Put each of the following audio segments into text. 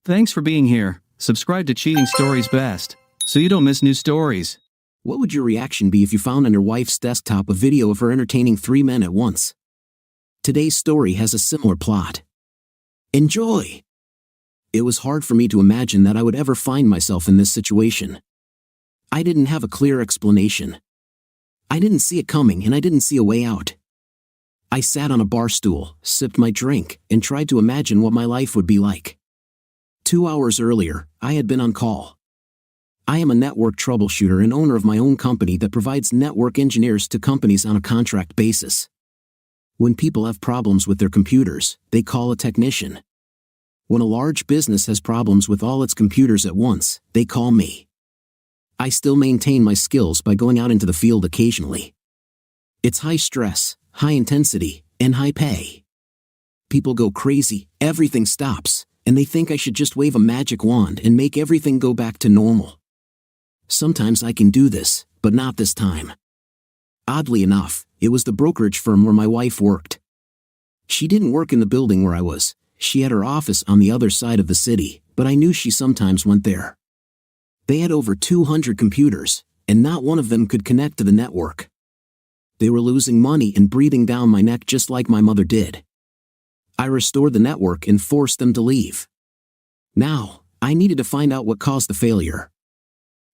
Thanks for being here. Subscribe to Cheating Stories Best, so you don't miss new stories. What would your reaction be if you found on your wife's desktop a video of her entertaining 3 men at once? Today's story has a similar plot. Enjoy! It was hard for me to imagine that I would ever find myself in this situation. I didn't have a clear explanation. I didn't see it coming, and I didn't see a way out. I sat on a bar stool, sipped my drink, and tried to imagine what my life would be like. 2 hours earlier, I had been on call. I am a network troubleshooter and owner of my own company that provides network engineers to companies on a contract basis. When people have problems with their computers, they call a technician. When a large business has problems with all its computers at once, they call me. I still maintain my skills by going out into the field occasionally. It's high stress, high intensity, and high pay. People go crazy, everything stops, and they think I should just wave a magic wand and make everything go back to normal. Sometimes I can do this, but not this time. Oddly enough, it was the brokerage firm where my wife worked. She didn't work in the building where I was. She had her office on the other side of the city, but I knew she sometimes went there. They had over 200 computers, and not one of them could connect to the network. They were losing money and breathing down my neck just like my mother did. I restored the network and forced them to leave. Now, I needed to find out what caused the failure.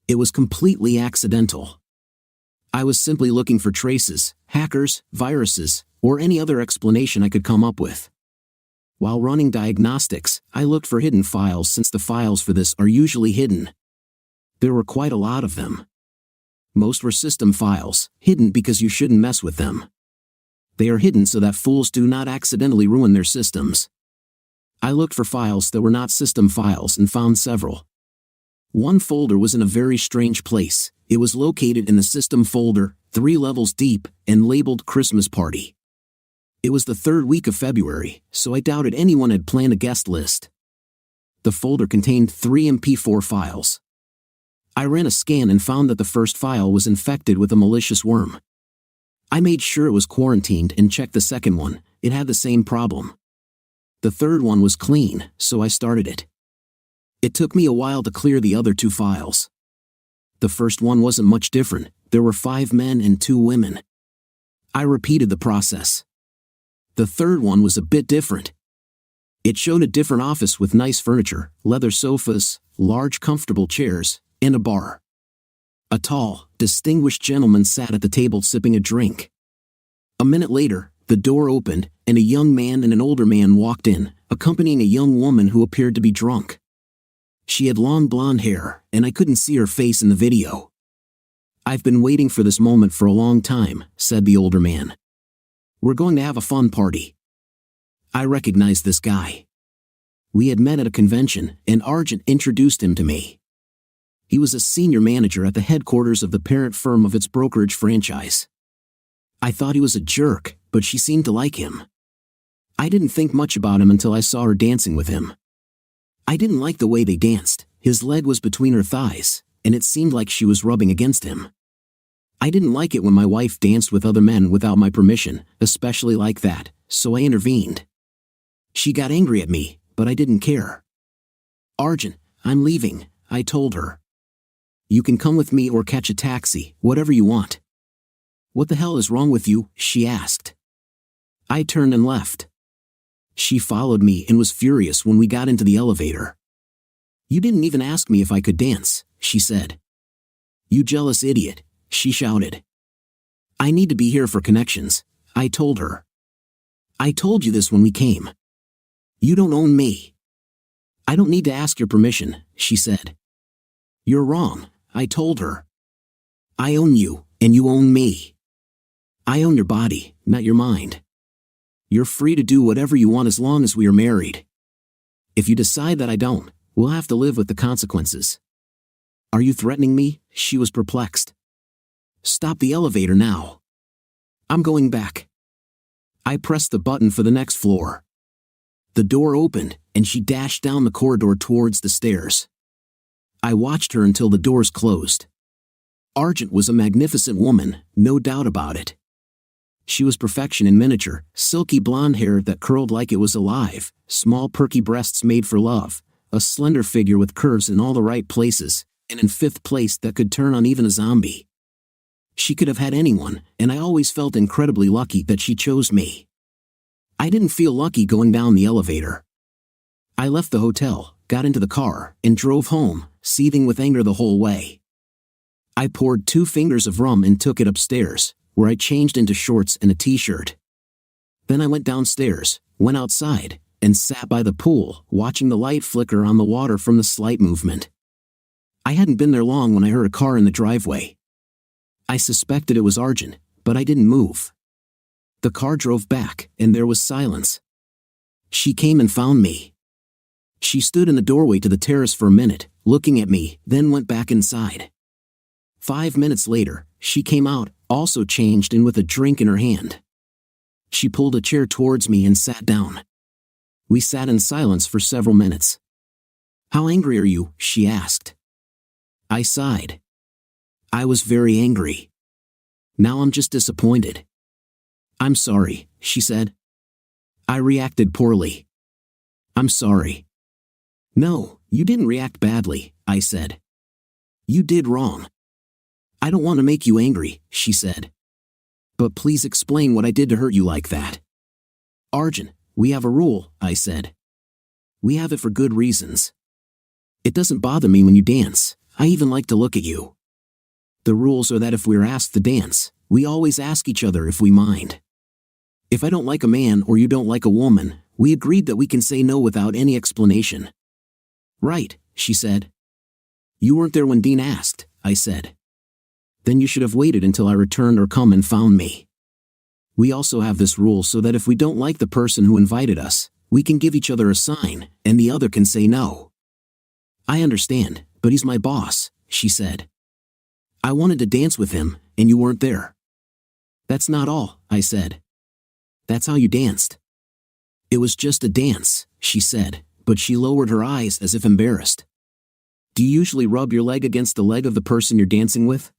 It was completely accidental. I was simply looking for traces, hackers, viruses, or any other explanation I could come up with. While running diagnostics, I looked for hidden files since the files for this are usually hidden. There were quite a lot of them. Most were system files, hidden because you shouldn't mess with them. They are hidden so that fools do not accidentally ruin their systems. I looked for files that were not system files and found several. One folder was in a very strange place. It was located in the system folder, 3 levels deep, and labeled Christmas Party. It was the 3rd week of February, so I doubted anyone had planned a guest list. The folder contained 3 MP4 files. I ran a scan and found that the first file was infected with a malicious worm. I made sure it was quarantined and checked the second one. It had the same problem. The third one was clean, so I started it. It took me a while to clear the other 2 files. The first one wasn't much different. There were 5 men and 2 women. I repeated the process. The third one was a bit different. It showed a different office with nice furniture, leather sofas, large comfortable chairs, and a bar. A tall, distinguished gentleman sat at the table sipping a drink. A minute later, the door opened, and a young man and an older man walked in, accompanying a young woman who appeared to be drunk. She had long blonde hair, and I couldn't see her face in the video. "I've been waiting for this moment for a long time," said the older man. "We're going to have a fun party." I recognized this guy. We had met at a convention, and Argent introduced him to me. He was a senior manager at the headquarters of the parent firm of its brokerage franchise. I thought he was a jerk, but she seemed to like him. I didn't think much about him until I saw her dancing with him. I didn't like the way they danced. His leg was between her thighs, and it seemed like she was rubbing against him. I didn't like it when my wife danced with other men without my permission, especially like that, so I intervened. She got angry at me, but I didn't care. "Argent, I'm leaving," I told her. "You can come with me or catch a taxi, whatever you want." "What the hell is wrong with you?" she asked. I turned and left. She followed me and was furious when we got into the elevator. "You didn't even ask me if I could dance," she said. "You jealous idiot," she shouted. "I need to be here for connections," I told her. "I told you this when we came. You don't own me." "I don't need to ask your permission," she said. "You're wrong," I told her. "I own you, and you own me. I own your body, not your mind. You're free to do whatever you want as long as we are married. If you decide that I don't, we'll have to live with the consequences." "Are you threatening me?" She was perplexed. "Stop the elevator now." "I'm going back." I pressed the button for the next floor. The door opened, and she dashed down the corridor towards the stairs. I watched her until the doors closed. Argent was a magnificent woman, no doubt about it. She was perfection in miniature, silky blonde hair that curled like it was alive, small perky breasts made for love, a slender figure with curves in all the right places, and in fifth place that could turn on even a zombie. She could have had anyone, and I always felt incredibly lucky that she chose me. I didn't feel lucky going down the elevator. I left the hotel, got into the car, and drove home, seething with anger the whole way. I poured 2 fingers of rum and took it upstairs, where I changed into shorts and a t-shirt. Then I went downstairs, went outside, and sat by the pool, watching the light flicker on the water from the slight movement. I hadn't been there long when I heard a car in the driveway. I suspected it was Arjun, but I didn't move. The car drove back, and there was silence. She came and found me. She stood in the doorway to the terrace for a minute, looking at me, then went back inside. 5 minutes later, she came out, also changed and with a drink in her hand. She pulled a chair towards me and sat down. We sat in silence for several minutes. "How angry are you?" she asked. I sighed. I was very angry. "Now I'm just disappointed." "I'm sorry," she said. I reacted poorly. "I'm sorry." "No, you didn't react badly," I said. "You did wrong." "I don't want to make you angry," she said. "But please explain what I did to hurt you like that." "Arjun, we have a rule," I said. "We have it for good reasons. It doesn't bother me when you dance. I even like to look at you. The rules are that if we're asked to dance, we always ask each other if we mind. If I don't like a man or you don't like a woman, we agreed that we can say no without any explanation." "Right," she said. "You weren't there when Dean asked," I said. "Then you should have waited until I returned or come and found me. We also have this rule so that if we don't like the person who invited us, we can give each other a sign, and the other can say no." "I understand, but he's my boss," she said. "I wanted to dance with him, and you weren't there." "That's not all," I said. "That's how you danced." "It was just a dance," she said, but she lowered her eyes as if embarrassed. "Do you usually rub your leg against the leg of the person you're dancing with?"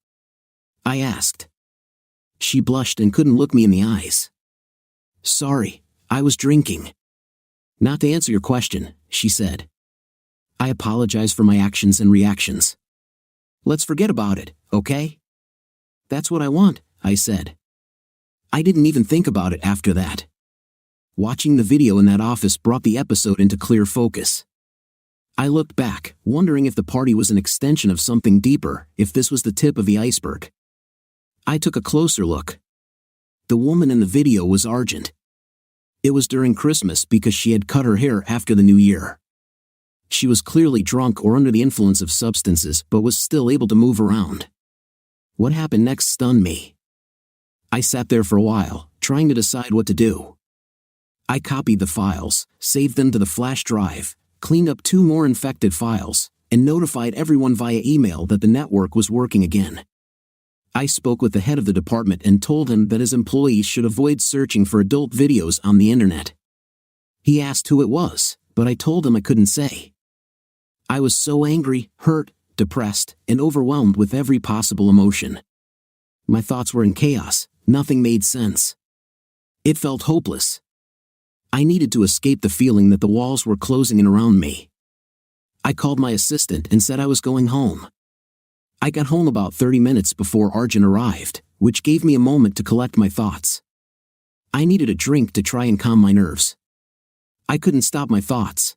I asked. She blushed and couldn't look me in the eyes. "Sorry, I was drinking." "Not to answer your question," she said. "I apologize for my actions and reactions. Let's forget about it, okay?" "That's what I want," I said. I didn't even think about it after that. Watching the video in that office brought the episode into clear focus. I looked back, wondering if the party was an extension of something deeper, if this was the tip of the iceberg. I took a closer look. The woman in the video was Arjun. It was during Christmas because she had cut her hair after the New Year. She was clearly drunk or under the influence of substances but was still able to move around. What happened next stunned me. I sat there for a while, trying to decide what to do. I copied the files, saved them to the flash drive, cleaned up 2 more infected files, and notified everyone via email that the network was working again. I spoke with the head of the department and told him that his employees should avoid searching for adult videos on the internet. He asked who it was, but I told him I couldn't say. I was so angry, hurt, depressed, and overwhelmed with every possible emotion. My thoughts were in chaos, nothing made sense. It felt hopeless. I needed to escape the feeling that the walls were closing in around me. I called my assistant and said I was going home. I got home about 30 minutes before Arjun arrived, which gave me a moment to collect my thoughts. I needed a drink to try and calm my nerves. I couldn't stop my thoughts.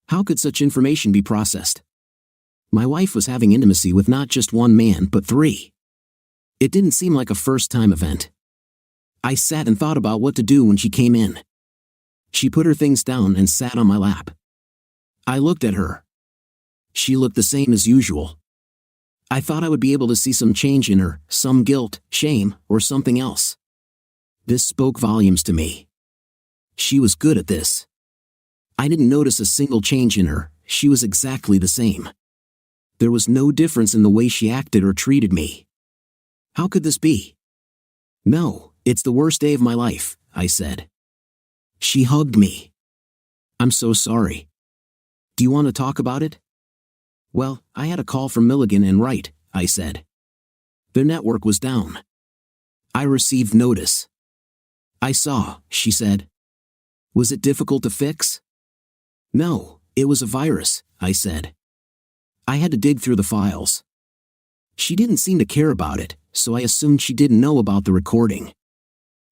How could such information be processed? My wife was having intimacy with not just one man but 3. It didn't seem like a first-time event. I sat and thought about what to do when she came in. She put her things down and sat on my lap. I looked at her. She looked the same as usual. I thought I would be able to see some change in her, some guilt, shame, or something else. This spoke volumes to me. She was good at this. I didn't notice a single change in her, she was exactly the same. There was no difference in the way she acted or treated me. How could this be? "No, it's the worst day of my life," I said. She hugged me. "I'm so sorry. Do you want to talk about it?" "Well, I had a call from Milligan and Wright," I said. "Their network was down. I received notice." "I saw," she said. "Was it difficult to fix?" "No, It was a virus, I said. I had to dig through the files. She didn't seem to care about it, so I assumed she didn't know about the recording.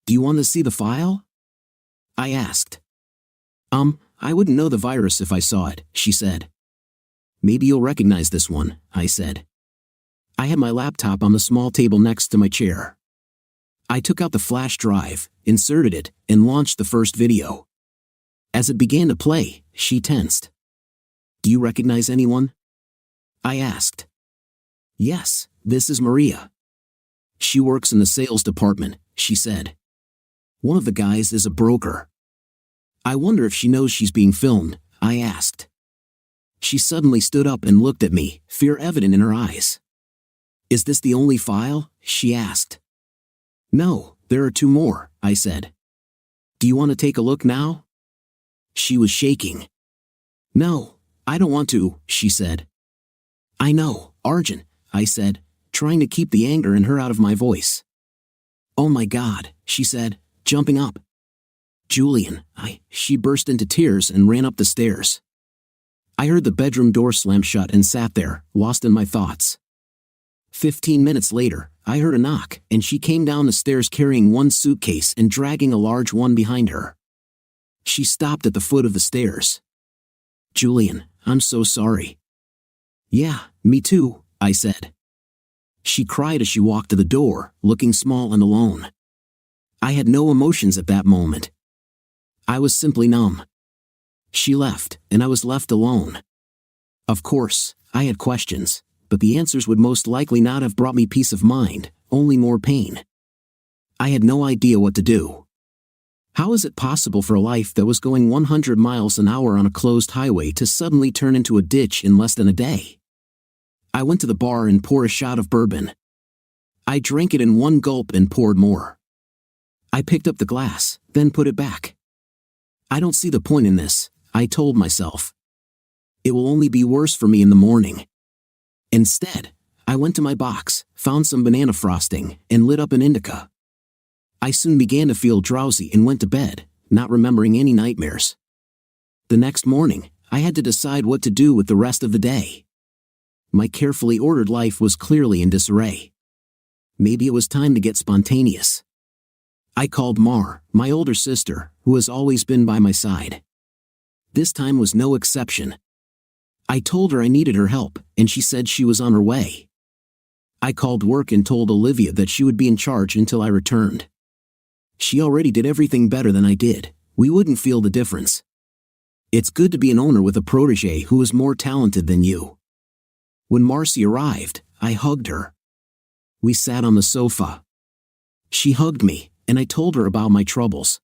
Do you want to see the file? I asked. I wouldn't know the virus if I saw it, she said. Maybe you'll recognize this one, I said. I had my laptop on the small table next to my chair. I took out the flash drive, inserted it, and launched the first video. As it began to play, she tensed. Do you recognize anyone? I asked. Yes, this is Maria. She works in the sales department, she said. One of the guys is a broker. I wonder if she knows she's being filmed, I asked. She suddenly stood up and looked at me, fear evident in her eyes. Is this the only file? She asked. No, there are 2 more, I said. Do you want to take a look now? She was shaking. No, I don't want to, she said. I know, Arjun, I said, trying to keep the anger in her out of my voice. Oh my God, she said, jumping up. Julian, she burst into tears and ran up the stairs. I heard the bedroom door slam shut and sat there, lost in my thoughts. 15 minutes later, I heard a knock, and she came down the stairs carrying one suitcase and dragging a large one behind her. She stopped at the foot of the stairs. Julian, I'm so sorry. Yeah, me too, I said. She cried as she walked to the door, looking small and alone. I had no emotions at that moment. I was simply numb. She left, and I was left alone. Of course, I had questions, but the answers would most likely not have brought me peace of mind, only more pain. I had no idea what to do. How is it possible for a life that was going 100 miles an hour on a closed highway to suddenly turn into a ditch in less than a day? I went to the bar and poured a shot of bourbon. I drank it in one gulp and poured more. I picked up the glass, then put it back. I don't see the point in this, I told myself. It will only be worse for me in the morning. Instead, I went to my box, found some banana frosting, and lit up an indica. I soon began to feel drowsy and went to bed, not remembering any nightmares. The next morning, I had to decide what to do with the rest of the day. My carefully ordered life was clearly in disarray. Maybe it was time to get spontaneous. I called Mar, my older sister, who has always been by my side. This time was no exception. I told her I needed her help, and she said she was on her way. I called work and told Olivia that she would be in charge until I returned. She already did everything better than I did. We wouldn't feel the difference. It's good to be an owner with a protege who is more talented than you. When Marcy arrived, I hugged her. We sat on the sofa. She hugged me, and I told her about my troubles.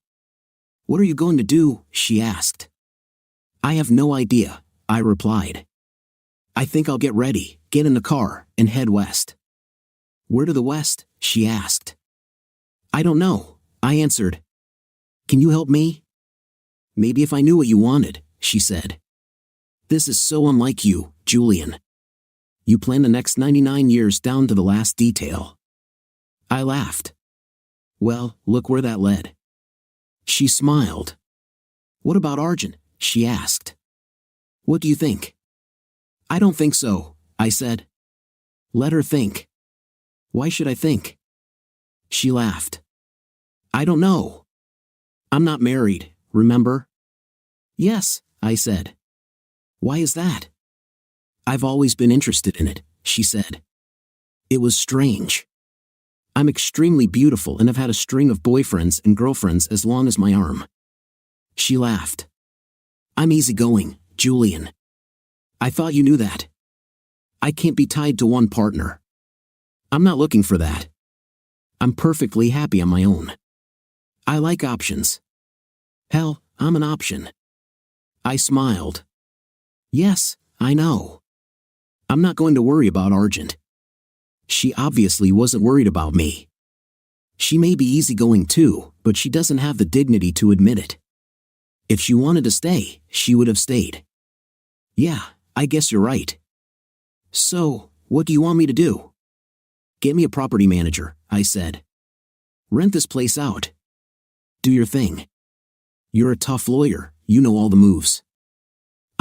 What are you going to do? She asked. I have no idea, I replied. I think I'll get ready, get in the car, and head west. Where to the west? She asked. I don't know, I answered. Can you help me? Maybe if I knew what you wanted, she said. This is so unlike you, Julian. You plan the next 99 years down to the last detail. I laughed. Well, look where that led. She smiled. What about Arjun? She asked. What do you think? I don't think so, I said. Let her think. Why should I think? She laughed. I don't know. I'm not married, remember? Yes, I said. Why is that? I've always been interested in it, she said. It was strange. I'm extremely beautiful and have had a string of boyfriends and girlfriends as long as my arm. She laughed. I'm easygoing, Julian. I thought you knew that. I can't be tied to one partner. I'm not looking for that. I'm perfectly happy on my own. I like options. Hell, I'm an option. I smiled. Yes, I know. I'm not going to worry about Arjun. She obviously wasn't worried about me. She may be easygoing too, but she doesn't have the dignity to admit it. If she wanted to stay, she would have stayed. Yeah, I guess you're right. So, what do you want me to do? Get me a property manager, I said. Rent this place out. Do your thing. You're a tough lawyer, you know all the moves.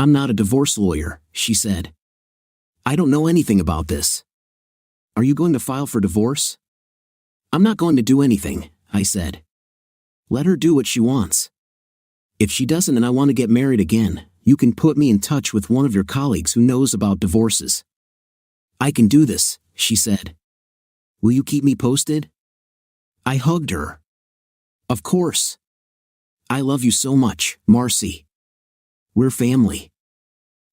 I'm not a divorce lawyer, she said. I don't know anything about this. Are you going to file for divorce? I'm not going to do anything, I said. Let her do what she wants. If she doesn't and I want to get married again, you can put me in touch with one of your colleagues who knows about divorces. I can do this, she said. Will you keep me posted? I hugged her. Of course. I love you so much, Marcy. We're family.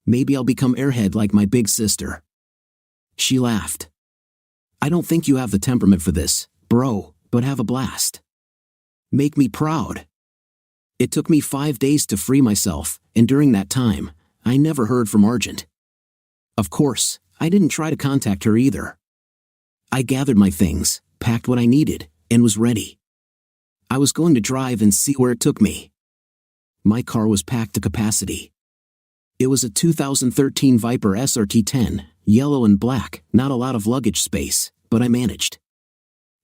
Maybe I'll become airhead like my big sister. She laughed. I don't think you have the temperament for this, bro, but have a blast. Make me proud. It took me 5 days to free myself, and during that time, I never heard from Argent. Of course, I didn't try to contact her either. I gathered my things, packed what I needed, and was ready. I was going to drive and see where it took me. My car was packed to capacity. It was a 2013 Viper SRT10, yellow and black, not a lot of luggage space, but I managed.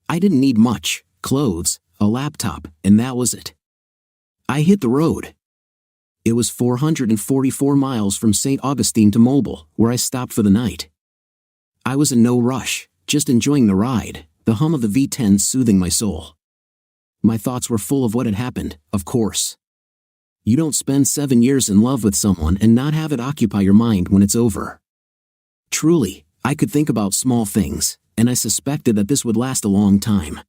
I didn't need much: clothes, a laptop, and that was it. I hit the road. It was 444 miles from St. Augustine to Mobile, where I stopped for the night. I was in no rush, just enjoying the ride, the hum of the V10 soothing my soul. My thoughts were full of what had happened, of course. You don't spend 7 years in love with someone and not have it occupy your mind when it's over. Truly, I could think about small things, and I suspected that this would last a long time.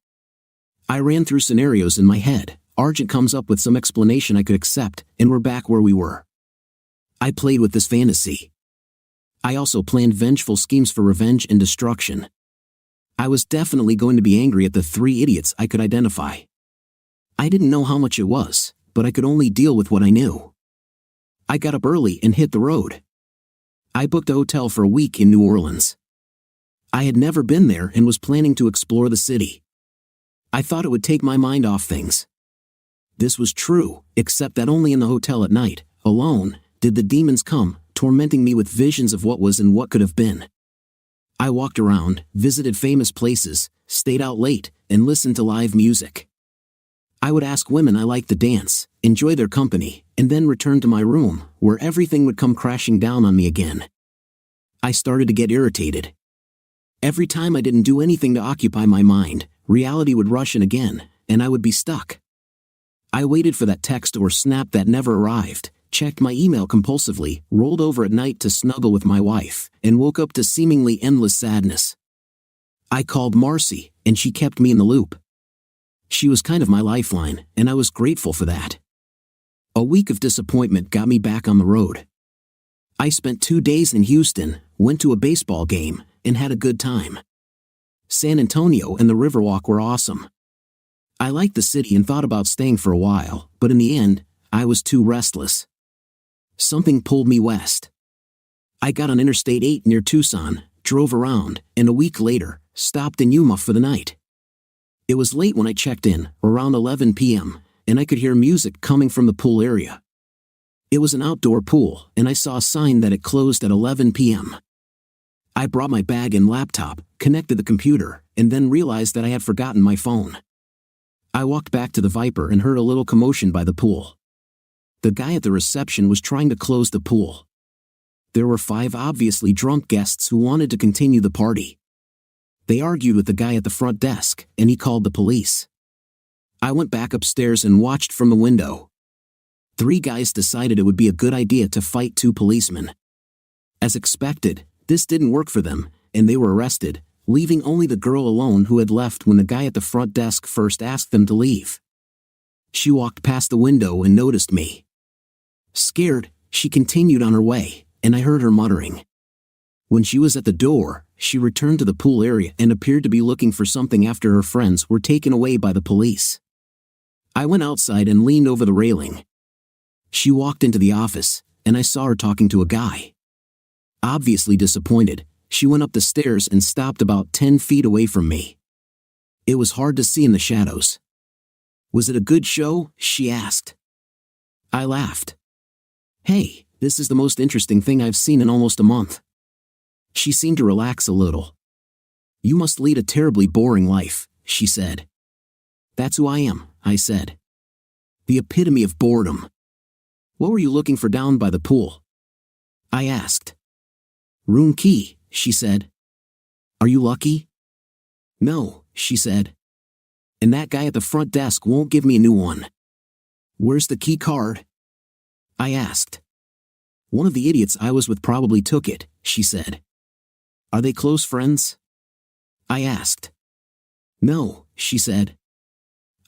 I ran through scenarios in my head. Argent comes up with some explanation I could accept, and we're back where we were. I played with this fantasy. I also planned vengeful schemes for revenge and destruction. I was definitely going to be angry at the 3 idiots I could identify. I didn't know how much it was, but I could only deal with what I knew. I got up early and hit the road. I booked a hotel for a week in New Orleans. I had never been there and was planning to explore the city. I thought it would take my mind off things. This was true, except that only in the hotel at night, alone, did the demons come, tormenting me with visions of what was and what could have been. I walked around, visited famous places, stayed out late, and listened to live music. I would ask women I liked to dance, enjoy their company, and then return to my room, where everything would come crashing down on me again. I started to get irritated. Every time I didn't do anything to occupy my mind, reality would rush in again, and I would be stuck. I waited for that text or snap that never arrived, checked my email compulsively, rolled over at night to snuggle with my wife, and woke up to seemingly endless sadness. I called Marcy, and she kept me in the loop. She was kind of my lifeline, and I was grateful for that. A week of disappointment got me back on the road. I spent 2 days in Houston, went to a baseball game, and had a good time. San Antonio and the Riverwalk were awesome. I liked the city and thought about staying for a while, but in the end, I was too restless. Something pulled me west. I got on Interstate 8 near Tucson, drove around, and a week later, stopped in Yuma for the night. It was late when I checked in, around 11 p.m., and I could hear music coming from the pool area. It was an outdoor pool, and I saw a sign that it closed at 11 p.m. I brought my bag and laptop, connected the computer, and then realized that I had forgotten my phone. I walked back to the Viper and heard a little commotion by the pool. The guy at the reception was trying to close the pool. There were 5 obviously drunk guests who wanted to continue the party. They argued with the guy at the front desk, and he called the police. I went back upstairs and watched from the window. 3 guys decided it would be a good idea to fight 2 policemen. As expected, this didn't work for them, and they were arrested, leaving only the girl alone who had left when the guy at the front desk first asked them to leave. She walked past the window and noticed me. Scared, she continued on her way, and I heard her muttering. When she was at the door, she returned to the pool area and appeared to be looking for something after her friends were taken away by the police. I went outside and leaned over the railing. She walked into the office, and I saw her talking to a guy. Obviously disappointed, she went up the stairs and stopped about 10 feet away from me. It was hard to see in the shadows. Was it a good show? She asked. I laughed. Hey, this is the most interesting thing I've seen in almost a month. She seemed to relax a little. You must lead a terribly boring life, she said. That's who I am, I said. The epitome of boredom. What were you looking for down by the pool? I asked. Room key, she said. Are you lucky? No, she said. And that guy at the front desk won't give me a new one. Where's the key card? I asked. One of the idiots I was with probably took it, she said. Are they close friends? I asked. No, she said.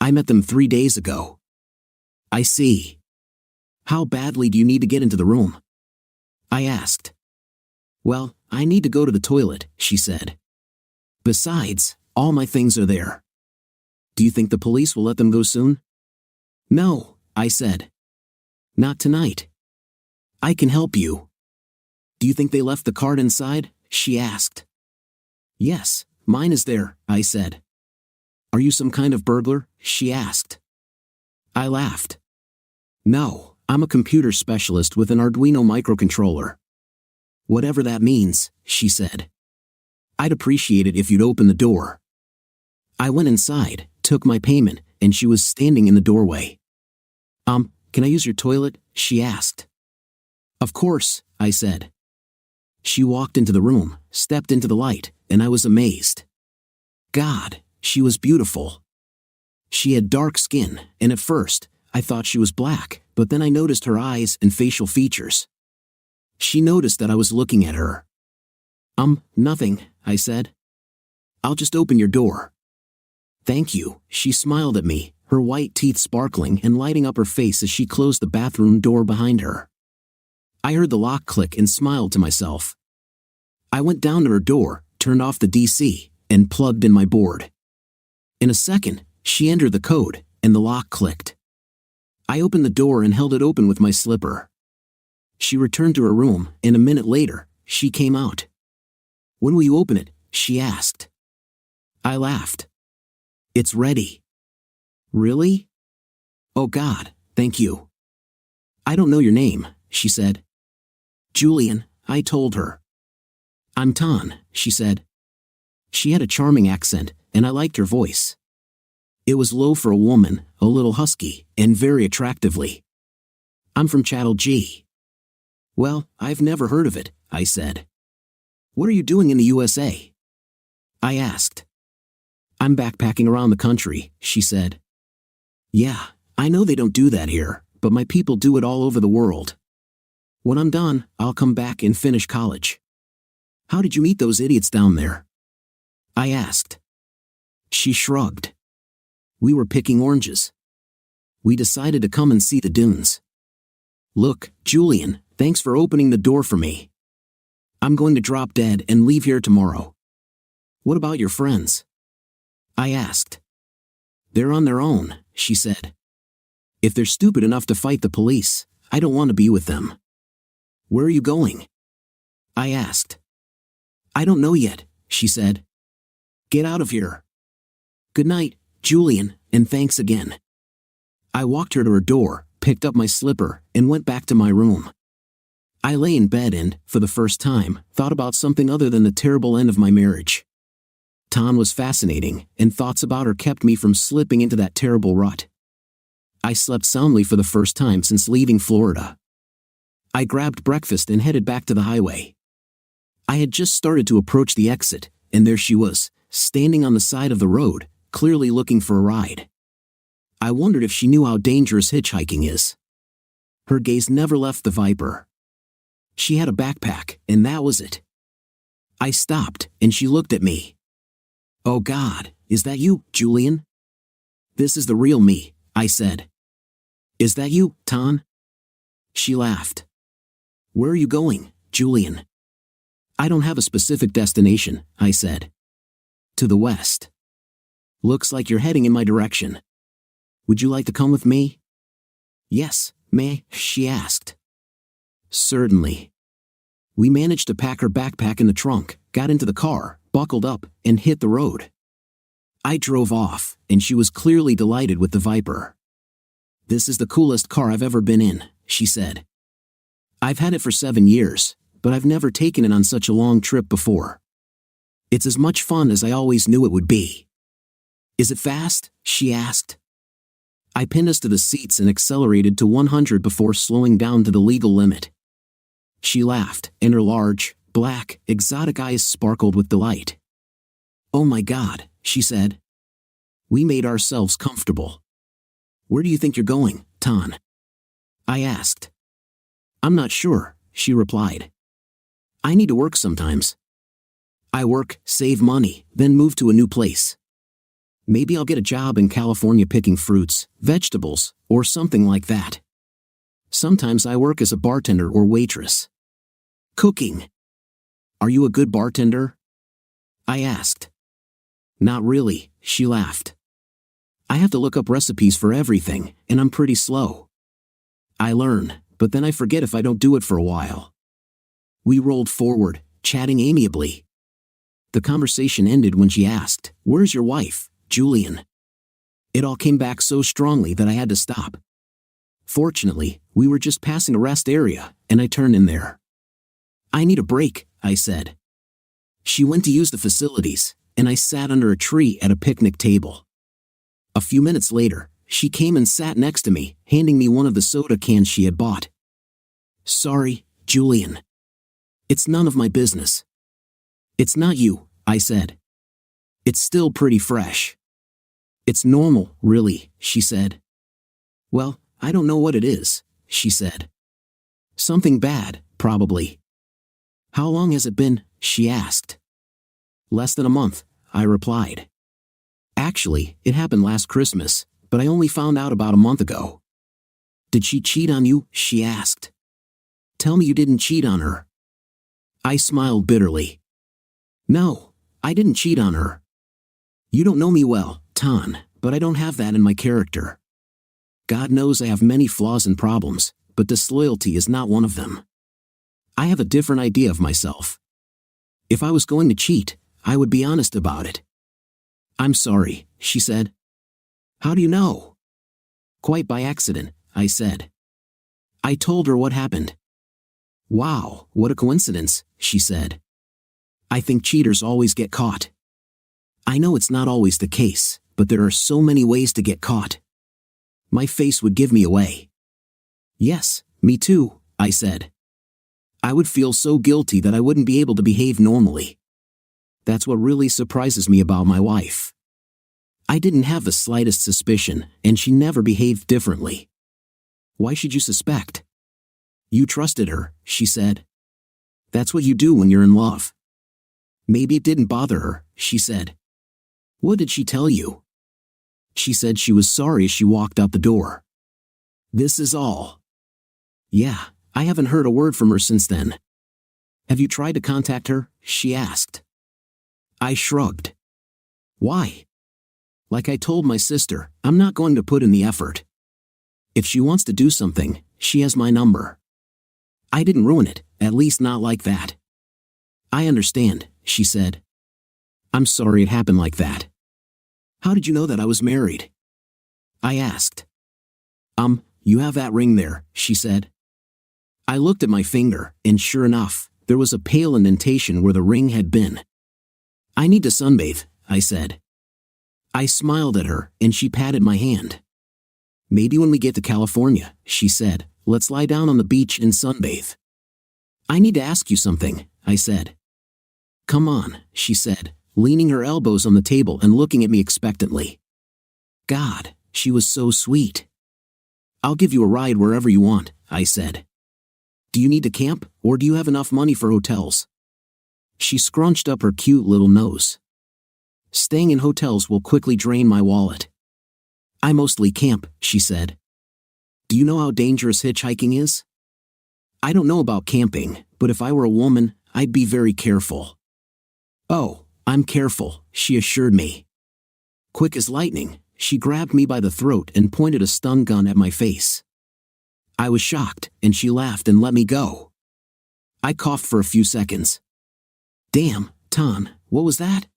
I met them 3 days ago. I see. How badly do you need to get into the room? I asked. Well, I need to go to the toilet, she said. Besides, all my things are there. Do you think the police will let them go soon? No, I said. Not tonight. I can help you. Do you think they left the card inside? She asked. Yes, mine is there, I said. Are you some kind of burglar? She asked. I laughed. No, I'm a computer specialist with an Arduino microcontroller. Whatever that means, she said. I'd appreciate it if you'd open the door. I went inside, took my payment, and she was standing in the doorway. Can I use your toilet? She asked. Of course, I said. She walked into the room, stepped into the light, and I was amazed. God, she was beautiful. She had dark skin, and at first, I thought she was black, but then I noticed her eyes and facial features. She noticed that I was looking at her. Nothing, I said. I'll just open your door. Thank you, she smiled at me, her white teeth sparkling and lighting up her face as she closed the bathroom door behind her. I heard the lock click and smiled to myself. I went down to her door, turned off the DC, and plugged in my board. In a second, she entered the code, and the lock clicked. I opened the door and held it open with my slipper. She returned to her room, and a minute later, she came out. When will you open it? She asked. I laughed. It's ready. Really? Oh God, thank you. I don't know your name, she said. Julian, I told her. I'm Tan, she said. She had a charming accent, and I liked her voice. It was low for a woman, a little husky, and very attractively. I'm from Channel G. Well, I've never heard of it, I said. What are you doing in the USA? I asked. I'm backpacking around the country, she said. Yeah, I know they don't do that here, but my people do it all over the world. When I'm done, I'll come back and finish college. How did you meet those idiots down there? I asked. She shrugged. We were picking oranges. We decided to come and see the dunes. Look, Julian, thanks for opening the door for me. I'm going to drop dead and leave here tomorrow. What about your friends? I asked. They're on their own, she said. If they're stupid enough to fight the police, I don't want to be with them. Where are you going? I asked. I don't know yet, she said. Get out of here. Good night, Julian, and thanks again. I walked her to her door, picked up my slipper, and went back to my room. I lay in bed and, for the first time, thought about something other than the terrible end of my marriage. Tan was fascinating, and thoughts about her kept me from slipping into that terrible rut. I slept soundly for the first time since leaving Florida. I grabbed breakfast and headed back to the highway. I had just started to approach the exit, and there she was, standing on the side of the road, clearly looking for a ride. I wondered if she knew how dangerous hitchhiking is. Her gaze never left the Viper. She had a backpack, and that was it. I stopped, and she looked at me. Oh God, is that you, Julian? This is the real me, I said. Is that you, Tan? She laughed. Where are you going, Julian? I don't have a specific destination, I said. To the west. Looks like you're heading in my direction. Would you like to come with me? Yes, may, she asked. Certainly. We managed to pack her backpack in the trunk, got into the car, buckled up, and hit the road. I drove off, and she was clearly delighted with the Viper. This is the coolest car I've ever been in, she said. I've had it for 7 years, but I've never taken it on such a long trip before. It's as much fun as I always knew it would be. Is it fast? She asked. I pinned us to the seats and accelerated to 100 before slowing down to the legal limit. She laughed, and her large, black, exotic eyes sparkled with delight. "Oh my God," she said. We made ourselves comfortable. "Where do you think you're going, Tan?" I asked. "I'm not sure," she replied. "I need to work sometimes. I work, save money, then move to a new place. Maybe I'll get a job in California picking fruits, vegetables, or something like that. Sometimes I work as a bartender or waitress. Cooking. Are you a good bartender?" I asked. "Not really," she laughed. "I have to look up recipes for everything, and I'm pretty slow. I learn, but then I forget if I don't do it for a while." We rolled forward, chatting amiably. The conversation ended when she asked, "Where's your wife, Julian?" It all came back so strongly that I had to stop. Fortunately, we were just passing a rest area, and I turned in there. "I need a break," I said. She went to use the facilities, and I sat under a tree at a picnic table. A few minutes later, she came and sat next to me, handing me one of the soda cans she had bought. "Sorry, Julian. It's none of my business." "It's not you," I said. "It's still pretty fresh." "It's normal, really," she said. "Well, I don't know what it is," she said. "Something bad, probably." "How long has it been?" she asked. "Less than a month," I replied. "Actually, it happened last Christmas, but I only found out about a month ago." "Did she cheat on you?" she asked. "Tell me you didn't cheat on her." I smiled bitterly. "No, I didn't cheat on her. You don't know me well, Tan, but I don't have that in my character. God knows I have many flaws and problems, but disloyalty is not one of them. I have a different idea of myself. If I was going to cheat, I would be honest about it." "I'm sorry," she said. "How do you know?" "Quite by accident," I said. I told her what happened. "Wow, what a coincidence," she said. "I think cheaters always get caught." I know it's not always the case, but there are so many ways to get caught. My face would give me away. "Yes, me too," I said. "I would feel so guilty that I wouldn't be able to behave normally. That's what really surprises me about my wife. I didn't have the slightest suspicion, and she never behaved differently." "Why should you suspect?" "You trusted her," she said. "That's what you do when you're in love." "Maybe it didn't bother her," she said. "What did she tell you?" "She said she was sorry as she walked out the door." "This is all." "Yeah, I haven't heard a word from her since then." "Have you tried to contact her?" she asked. I shrugged. "Why?" "Like I told my sister, I'm not going to put in the effort. If she wants to do something, she has my number. I didn't ruin it, at least not like that." "I understand," she said. "I'm sorry it happened like that." "How did you know that I was married?" I asked. You have that ring there," she said. I looked at my finger, and sure enough, there was a pale indentation where the ring had been. "I need to sunbathe," I said. I smiled at her, and she patted my hand. "Maybe when we get to California," she said, "let's lie down on the beach and sunbathe." "I need to ask you something," I said. "Come on," she said, leaning her elbows on the table and looking at me expectantly. God, she was so sweet. "I'll give you a ride wherever you want," I said. "Do you need to camp, or do you have enough money for hotels?" She scrunched up her cute little nose. "Staying in hotels will quickly drain my wallet." "I mostly camp," she said. "Do you know how dangerous hitchhiking is?" "I don't know about camping, but if I were a woman, I'd be very careful." "Oh, I'm careful," she assured me. Quick as lightning, she grabbed me by the throat and pointed a stun gun at my face. I was shocked, and she laughed and let me go. I coughed for a few seconds. "Damn, Tan, what was that?"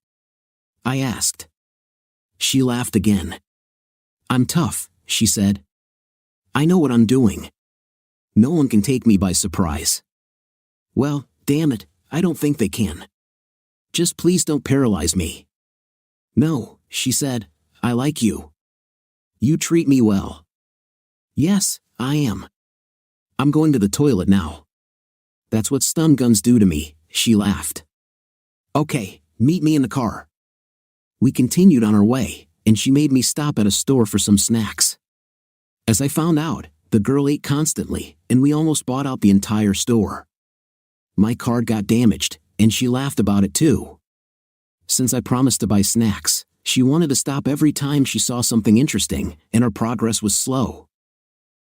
I asked. She laughed again. "I'm tough," she said. "I know what I'm doing. No one can take me by surprise." "Well, damn it, I don't think they can. Just please don't paralyze me." "No," she said, "I like you. You treat me well." "Yes, I am. I'm going to the toilet now." That's what stun guns do to me, she laughed. Okay, meet me in the car. We continued on our way, and she made me stop at a store for some snacks. As I found out, the girl ate constantly, and we almost bought out the entire store. My card got damaged, and she laughed about it too. Since I promised to buy snacks, she wanted to stop every time she saw something interesting, and our progress was slow.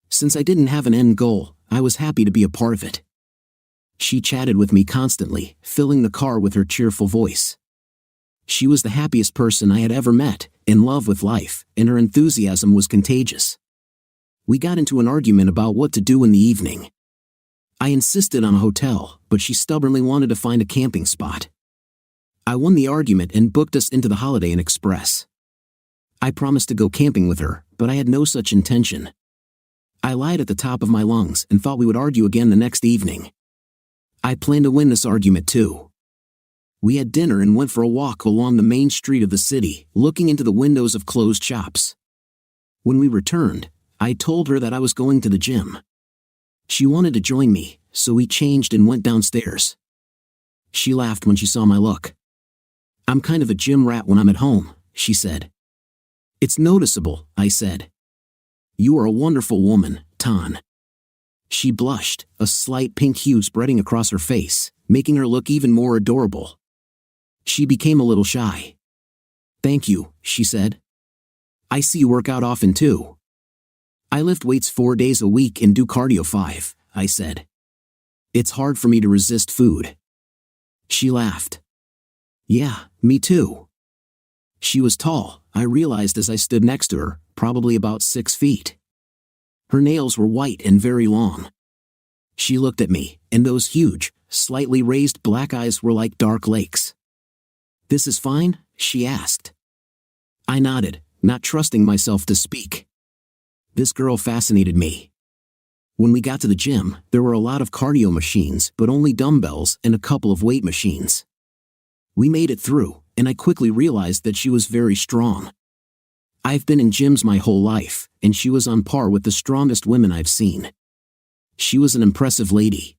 Since I didn't have an end goal, I was happy to be a part of it. She chatted with me constantly, filling the car with her cheerful voice. She was the happiest person I had ever met, in love with life, and her enthusiasm was contagious. We got into an argument about what to do in the evening. I insisted on a hotel, but she stubbornly wanted to find a camping spot. I won the argument and booked us into the Holiday Inn Express. I promised to go camping with her, but I had no such intention. I lied at the top of my lungs and thought we would argue again the next evening. I planned to win this argument too. We had dinner and went for a walk along the main street of the city, looking into the windows of closed shops. When we returned, I told her that I was going to the gym. She wanted to join me, so we changed and went downstairs. She laughed when she saw my look. I'm kind of a gym rat when I'm at home, she said. It's noticeable, I said. You are a wonderful woman, Tan. She blushed, a slight pink hue spreading across her face, making her look even more adorable. She became a little shy. Thank you, she said. I see you work out often too. I lift weights 4 days a week and do cardio 5, I said. It's hard for me to resist food. She laughed. Yeah, me too. She was tall, I realized as I stood next to her, probably about 6 feet. Her nails were white and very long. She looked at me, and those huge, slightly raised black eyes were like dark lakes. This is fine? She asked. I nodded, not trusting myself to speak. This girl fascinated me. When we got to the gym, there were a lot of cardio machines, but only dumbbells and a couple of weight machines. We made it through, and I quickly realized that she was very strong. I've been in gyms my whole life, and she was on par with the strongest women I've seen. She was an impressive lady.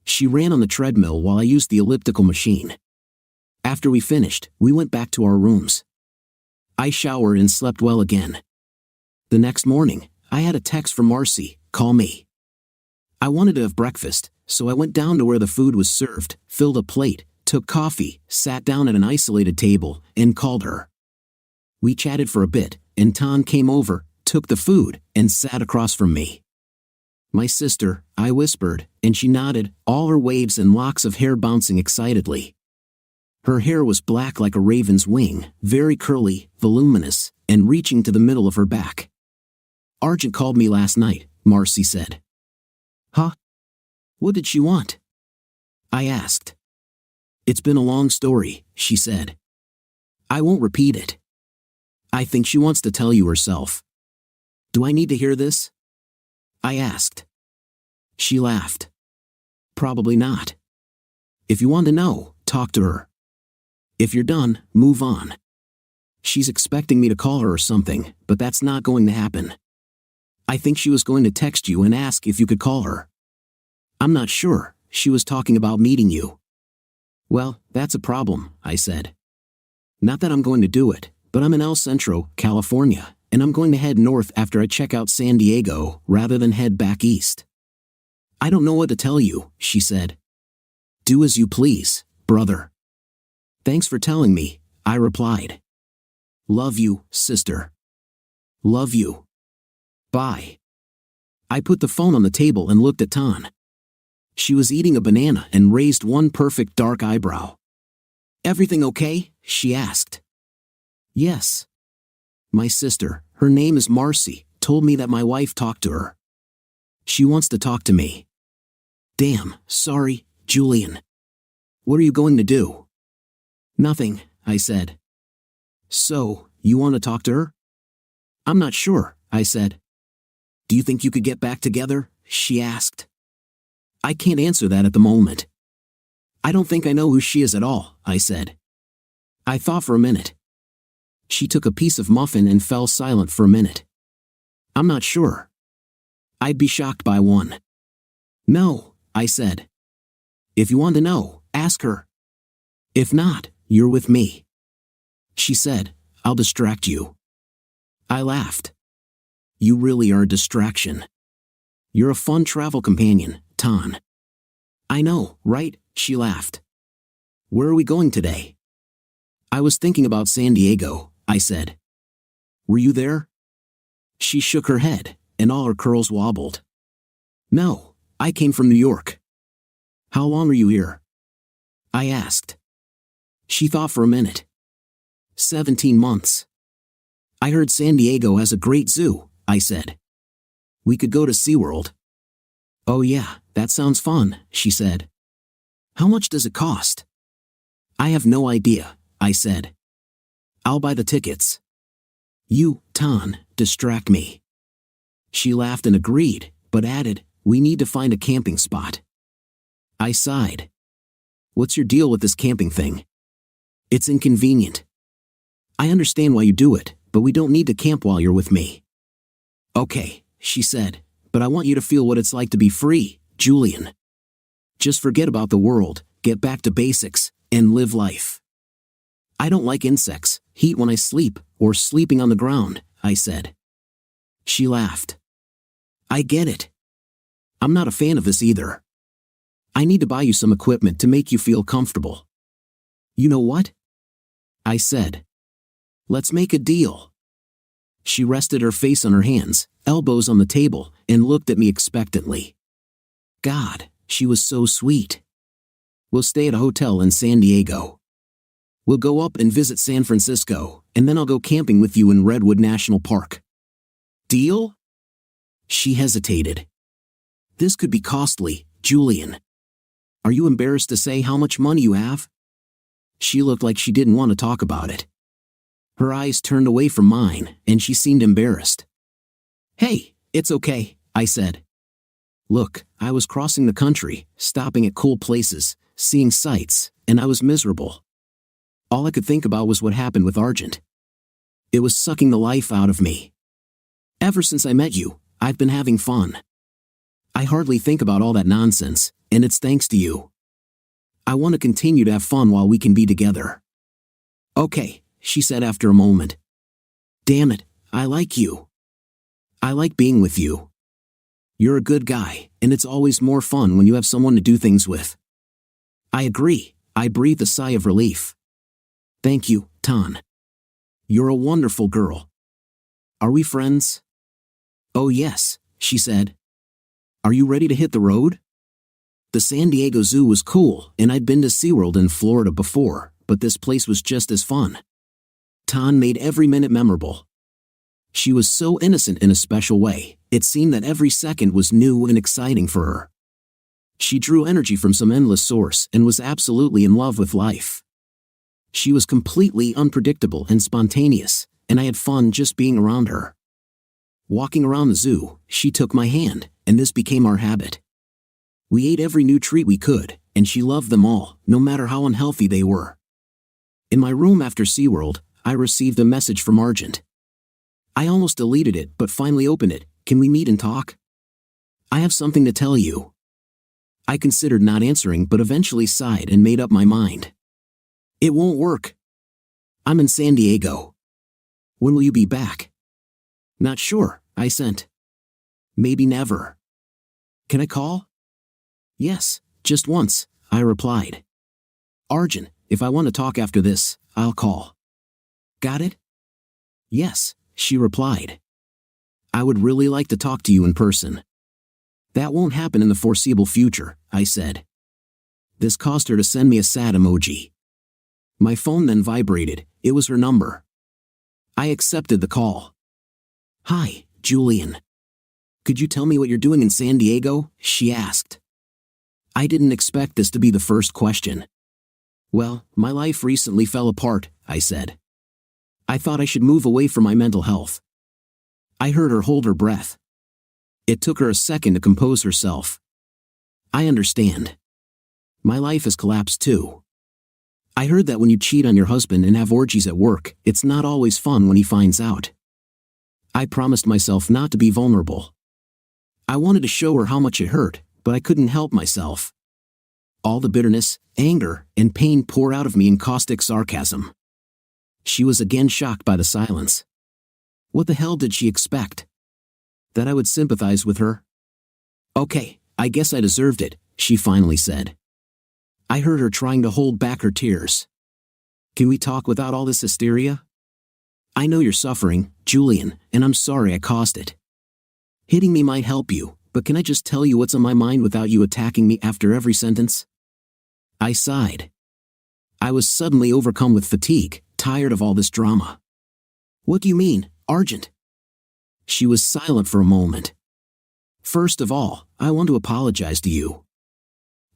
She ran on the treadmill while I used the elliptical machine. After we finished, we went back to our rooms. I showered and slept well again. The next morning, I had a text from Marcy, call me. I wanted to have breakfast, so I went down to where the food was served, filled a plate, took coffee, sat down at an isolated table, and called her. We chatted for a bit, and Tan came over, took the food, and sat across from me. My sister, I whispered, and she nodded, all her waves and locks of hair bouncing excitedly. Her hair was black like a raven's wing, very curly, voluminous, and reaching to the middle of her back. Argent called me last night, Marcy said. Huh? What did she want? I asked. It's been a long story, she said. I won't repeat it. I think she wants to tell you herself. Do I need to hear this? I asked. She laughed. Probably not. If you want to know, talk to her. If you're done, move on. She's expecting me to call her or something, but that's not going to happen. I think she was going to text you and ask if you could call her. I'm not sure, she was talking about meeting you. Well, that's a problem, I said. Not that I'm going to do it, but I'm in El Centro, California, and I'm going to head north after I check out San Diego, rather than head back east. I don't know what to tell you, she said. Do as you please, brother. Thanks for telling me, I replied. Love you, sister. Love you. Bye. I put the phone on the table and looked at Tan. She was eating a banana and raised one perfect dark eyebrow. Everything okay? She asked. Yes. My sister, her name is Marcy, told me that my wife talked to her. She wants to talk to me. Damn, sorry, Julian. What are you going to do? Nothing, I said. So, you want to talk to her? I'm not sure, I said. Do you think you could get back together? She asked. I can't answer that at the moment. I don't think I know who she is at all, I said. I thought for a minute. She took a piece of muffin and fell silent for a minute. I'm not sure. I'd be shocked by one. No, I said. If you want to know, ask her. If not, you're with me. She said, I'll distract you. I laughed. You really are a distraction. You're a fun travel companion, Tan. I know, right? She laughed. Where are we going today? I was thinking about San Diego, I said. Were you there? She shook her head, and all her curls wobbled. No, I came from New York. How long are you here? I asked. She thought for a minute. 17 months. I heard San Diego has a great zoo, I said. We could go to SeaWorld. Oh yeah, that sounds fun, she said. How much does it cost? I have no idea, I said. I'll buy the tickets. You, Tan, distract me. She laughed and agreed, but added, we need to find a camping spot. I sighed. What's your deal with this camping thing? It's inconvenient. I understand why you do it, but we don't need to camp while you're with me. Okay, she said, but I want you to feel what it's like to be free, Julian. Just forget about the world, get back to basics, and live life. I don't like insects, heat when I sleep, or sleeping on the ground, I said. She laughed. I get it. I'm not a fan of this either. I need to buy you some equipment to make you feel comfortable. You know what? I said. Let's make a deal. She rested her face on her hands, elbows on the table, and looked at me expectantly. God, she was so sweet. We'll stay at a hotel in San Diego. We'll go up and visit San Francisco, and then I'll go camping with you in Redwood National Park. Deal? She hesitated. This could be costly, Julian. Are you embarrassed to say how much money you have? She looked like she didn't want to talk about it. Her eyes turned away from mine, and she seemed embarrassed. Hey, it's okay, I said. Look, I was crossing the country, stopping at cool places, seeing sights, and I was miserable. All I could think about was what happened with Argent. It was sucking the life out of me. Ever since I met you, I've been having fun. I hardly think about all that nonsense, and it's thanks to you. I want to continue to have fun while we can be together. Okay, she said after a moment. Damn it, I like you. I like being with you. You're a good guy, and it's always more fun when you have someone to do things with. I agree, I breathed a sigh of relief. Thank you, Tan. You're a wonderful girl. Are we friends? Oh yes, she said. Are you ready to hit the road? The San Diego Zoo was cool, and I'd been to SeaWorld in Florida before, but this place was just as fun. Tan made every minute memorable. She was so innocent in a special way, it seemed that every second was new and exciting for her. She drew energy from some endless source and was absolutely in love with life. She was completely unpredictable and spontaneous, and I had fun just being around her. Walking around the zoo, she took my hand, and this became our habit. We ate every new treat we could, and she loved them all, no matter how unhealthy they were. In my room after SeaWorld, I received a message from Argent. I almost deleted it but finally opened it. Can we meet and talk? I have something to tell you. I considered not answering but eventually sighed and made up my mind. It won't work. I'm in San Diego. When will you be back? Not sure, I sent. Maybe never. Can I call? Yes, just once, I replied. Arjun, if I want to talk after this, I'll call. Got it? Yes, she replied. I would really like to talk to you in person. That won't happen in the foreseeable future, I said. This caused her to send me a sad emoji. My phone then vibrated. It was her number. I accepted the call. Hi, Julian. Could you tell me what you're doing in San Diego? She asked. I didn't expect this to be the first question. Well, my life recently fell apart, I said. I thought I should move away from my mental health. I heard her hold her breath. It took her a second to compose herself. I understand. My life has collapsed too. I heard that when you cheat on your husband and have orgies at work, it's not always fun when he finds out. I promised myself not to be vulnerable. I wanted to show her how much it hurt, but I couldn't help myself. All the bitterness, anger, and pain pour out of me in caustic sarcasm. She was again shocked by the silence. What the hell did she expect? That I would sympathize with her? Okay, I guess I deserved it, she finally said. I heard her trying to hold back her tears. Can we talk without all this hysteria? I know you're suffering, Julian, and I'm sorry I caused it. Hitting me might help you, but can I just tell you what's on my mind without you attacking me after every sentence? I sighed. I was suddenly overcome with fatigue, tired of all this drama. What do you mean, Argent? She was silent for a moment. First of all, I want to apologize to you.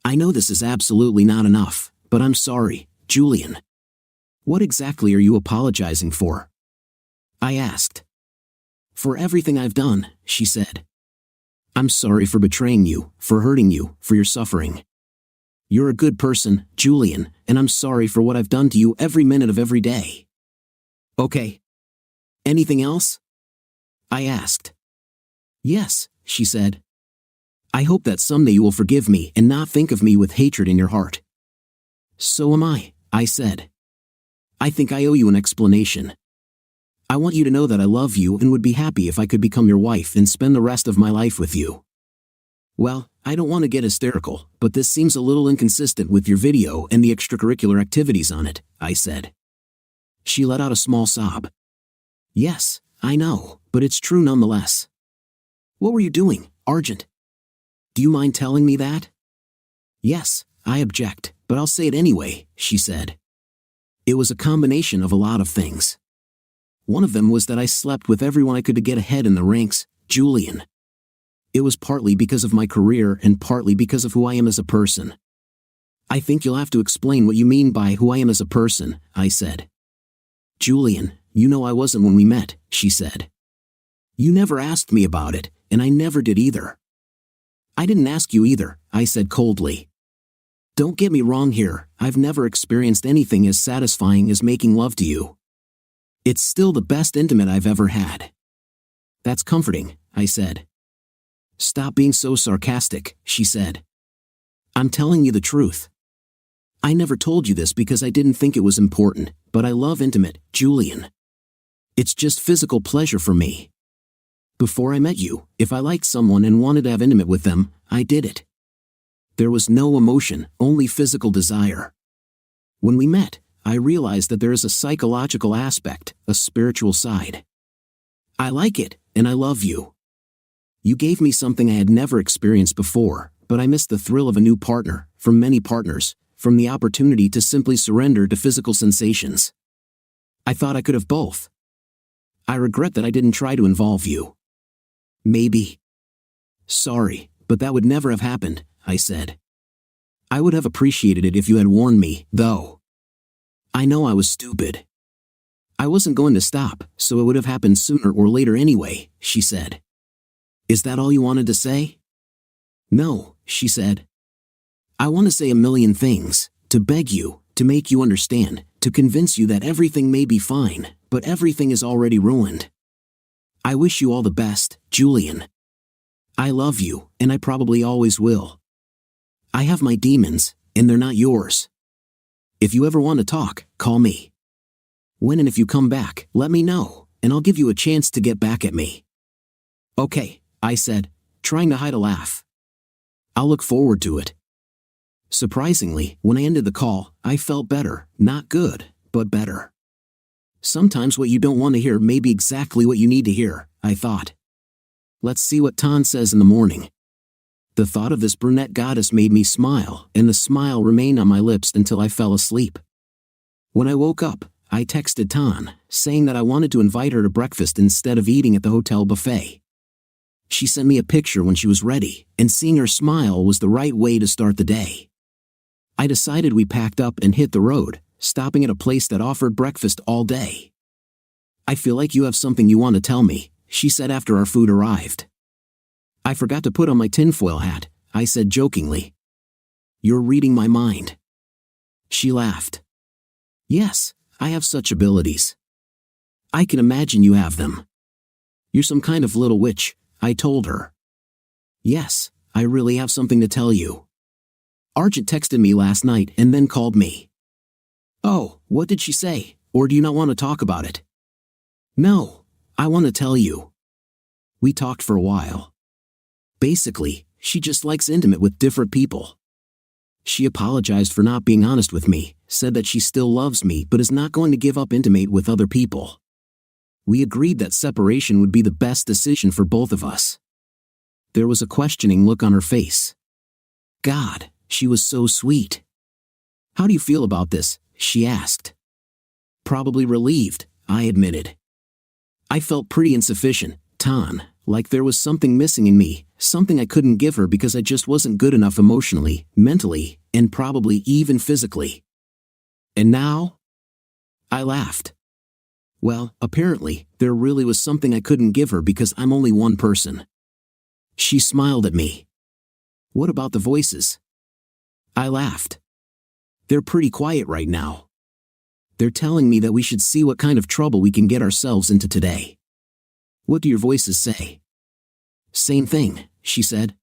I know this is absolutely not enough, but I'm sorry, Julian. What exactly are you apologizing for? I asked. For everything I've done, she said. I'm sorry for betraying you, for hurting you, for your suffering. You're a good person, Julian, and I'm sorry for what I've done to you every minute of every day. Okay. Anything else? I asked. Yes, she said. I hope that someday you will forgive me and not think of me with hatred in your heart. So am I said. I think I owe you an explanation. I want you to know that I love you and would be happy if I could become your wife and spend the rest of my life with you. Well, I don't want to get hysterical, but this seems a little inconsistent with your video and the extracurricular activities on it, I said. She let out a small sob. Yes, I know, but it's true nonetheless. What were you doing, Argent? Do you mind telling me that? Yes, I object, but I'll say it anyway, she said. It was a combination of a lot of things. One of them was that I slept with everyone I could to get ahead in the ranks, Julian. It was partly because of my career and partly because of who I am as a person. I think you'll have to explain what you mean by who I am as a person, I said. Julian, you know I wasn't when we met, she said. You never asked me about it, and I never did either. I didn't ask you either, I said coldly. Don't get me wrong here, I've never experienced anything as satisfying as making love to you. It's still the best intimate I've ever had. That's comforting, I said. Stop being so sarcastic, she said. I'm telling you the truth. I never told you this because I didn't think it was important, but I love intimate, Julian. It's just physical pleasure for me. Before I met you, if I liked someone and wanted to have intimate with them, I did it. There was no emotion, only physical desire. When we met, I realized that there is a psychological aspect, a spiritual side. I like it, and I love you. You gave me something I had never experienced before, but I missed the thrill of a new partner, from many partners, from the opportunity to simply surrender to physical sensations. I thought I could have both. I regret that I didn't try to involve you. Maybe. Sorry, but that would never have happened, I said. I would have appreciated it if you had warned me, though. I know I was stupid. I wasn't going to stop, so it would have happened sooner or later anyway, she said. Is that all you wanted to say? No, she said. I want to say a million things, to beg you, to make you understand, to convince you that everything may be fine, but everything is already ruined. I wish you all the best, Julian. I love you, and I probably always will. I have my demons, and they're not yours. If you ever want to talk, call me. When and if you come back, let me know, and I'll give you a chance to get back at me. Okay, I said, trying to hide a laugh. I'll look forward to it. Surprisingly, when I ended the call, I felt better, not good, but better. Sometimes what you don't want to hear may be exactly what you need to hear, I thought. Let's see what Tan says in the morning. The thought of this brunette goddess made me smile, and the smile remained on my lips until I fell asleep. When I woke up, I texted Tan, saying that I wanted to invite her to breakfast instead of eating at the hotel buffet. She sent me a picture when she was ready, and seeing her smile was the right way to start the day. I decided we packed up and hit the road, stopping at a place that offered breakfast all day. I feel like you have something you want to tell me, she said after our food arrived. I forgot to put on my tinfoil hat, I said jokingly. You're reading my mind. She laughed. Yes, I have such abilities. I can imagine you have them. You're some kind of little witch, I told her. Yes, I really have something to tell you. Argent texted me last night and then called me. Oh, what did she say? Or do you not want to talk about it? No, I want to tell you. We talked for a while. Basically, she just likes intimate with different people. She apologized for not being honest with me, said that she still loves me but is not going to give up intimate with other people. We agreed that separation would be the best decision for both of us. There was a questioning look on her face. God, she was so sweet. How do you feel about this? She asked. Probably relieved, I admitted. I felt pretty insufficient, Tan, like there was something missing in me, something I couldn't give her because I just wasn't good enough emotionally, mentally, and probably even physically. And now? I laughed. Well, apparently, there really was something I couldn't give her because I'm only one person. She smiled at me. What about the voices? I laughed. They're pretty quiet right now. They're telling me that we should see what kind of trouble we can get ourselves into today. What do your voices say? Same thing, she said.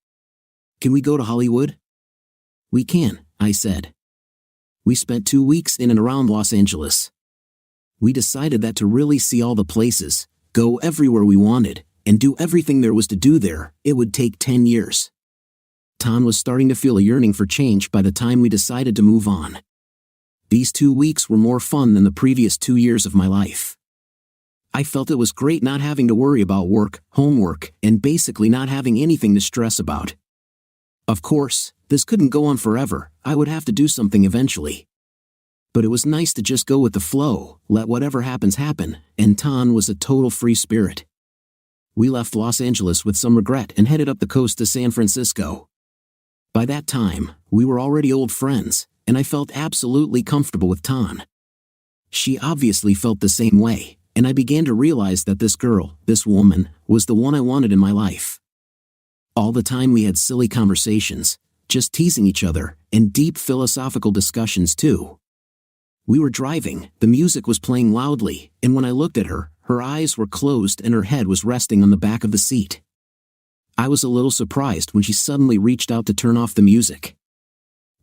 Can we go to Hollywood? We can, I said. We spent 2 weeks in and around Los Angeles. We decided that to really see all the places, go everywhere we wanted, and do everything there was to do there, it would take 10 years. Tan was starting to feel a yearning for change by the time we decided to move on. These 2 weeks were more fun than the previous 2 years of my life. I felt it was great not having to worry about work, homework, and basically not having anything to stress about. Of course, this couldn't go on forever, I would have to do something eventually. But it was nice to just go with the flow, let whatever happens happen, and Tan was a total free spirit. We left Los Angeles with some regret and headed up the coast to San Francisco. By that time, we were already old friends, and I felt absolutely comfortable with Tan. She obviously felt the same way, and I began to realize that this girl, this woman, was the one I wanted in my life. All the time we had silly conversations, just teasing each other, and deep philosophical discussions too. We were driving, the music was playing loudly, and when I looked at her, her eyes were closed and her head was resting on the back of the seat. I was a little surprised when she suddenly reached out to turn off the music.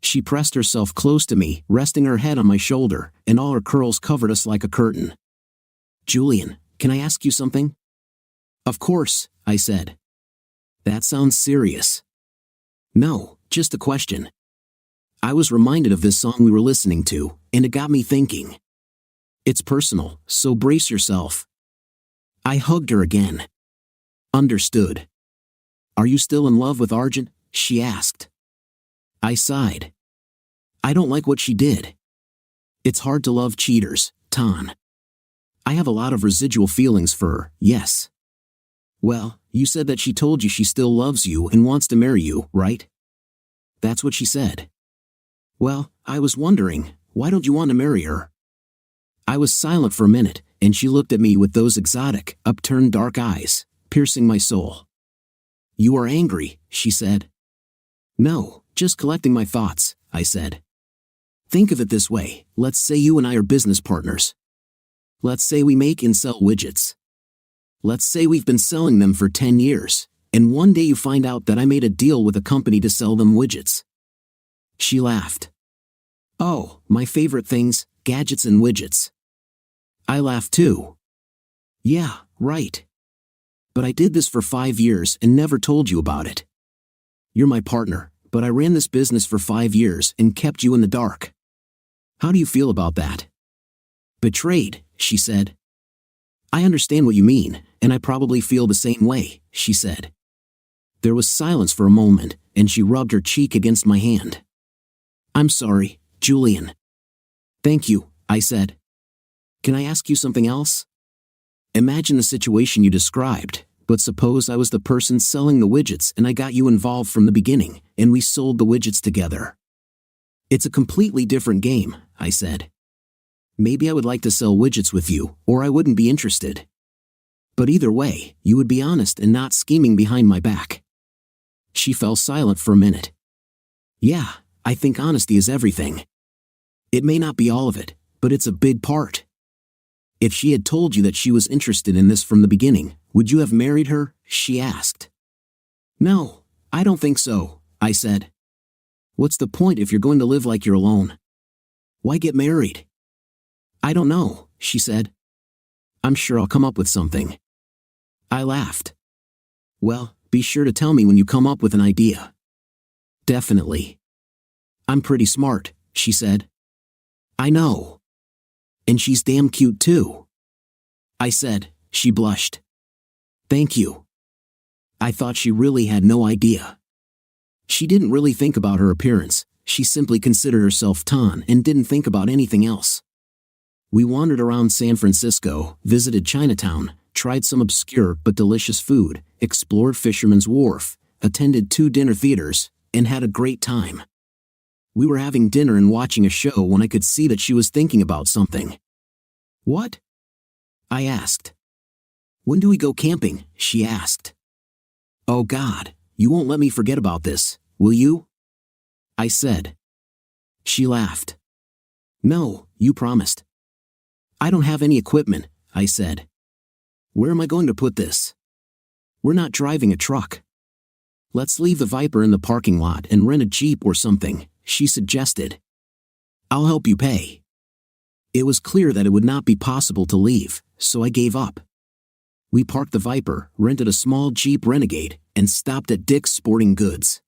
She pressed herself close to me, resting her head on my shoulder, and all her curls covered us like a curtain. Julian, can I ask you something? Of course, I said. That sounds serious. No, just a question. I was reminded of this song we were listening to, and it got me thinking. It's personal, so brace yourself. I hugged her again. Understood. Are you still in love with Argent? She asked. I sighed. I don't like what she did. It's hard to love cheaters, Tan. I have a lot of residual feelings for her, yes. Well, you said that she told you she still loves you and wants to marry you, right? That's what she said. Well, I was wondering, why don't you want to marry her? I was silent for a minute, and she looked at me with those exotic, upturned dark eyes, piercing my soul. You are angry, she said. No, just collecting my thoughts, I said. Think of it this way, let's say you and I are business partners. Let's say we make and sell widgets. Let's say we've been selling them for 10 years, and one day you find out that I made a deal with a company to sell them widgets. She laughed. Oh, my favorite things, gadgets and widgets. I laughed too. Yeah, right. But I did this for 5 years and never told you about it. You're my partner, but I ran this business for 5 years and kept you in the dark. How do you feel about that? Betrayed, she said. I understand what you mean, and I probably feel the same way, she said. There was silence for a moment, and she rubbed her cheek against my hand. I'm sorry, Julian. Thank you, I said. Can I ask you something else? Imagine the situation you described, but suppose I was the person selling the widgets and I got you involved from the beginning, and we sold the widgets together. It's a completely different game, I said. Maybe I would like to sell widgets with you, or I wouldn't be interested. But either way, you would be honest and not scheming behind my back. She fell silent for a minute. Yeah, I think honesty is everything. It may not be all of it, but it's a big part. If she had told you that she was interested in this from the beginning, would you have married her? She asked. No, I don't think so, I said. What's the point if you're going to live like you're alone? Why get married? I don't know, she said. I'm sure I'll come up with something. I laughed. Well, be sure to tell me when you come up with an idea. Definitely. I'm pretty smart, she said. I know. And she's damn cute too. I said. She blushed. Thank you. I thought she really had no idea. She didn't really think about her appearance. She simply considered herself Tan and didn't think about anything else. We wandered around San Francisco, visited Chinatown, tried some obscure but delicious food, explored Fisherman's Wharf, attended 2 dinner theaters, and had a great time. We were having dinner and watching a show when I could see that she was thinking about something. What? I asked. When do we go camping? She asked. Oh God, you won't let me forget about this, will you? I said. She laughed. No, you promised. I don't have any equipment, I said. Where am I going to put this? We're not driving a truck. Let's leave the Viper in the parking lot and rent a Jeep or something, she suggested. I'll help you pay. It was clear that it would not be possible to leave, so I gave up. We parked the Viper, rented a small Jeep Renegade, and stopped at Dick's Sporting Goods.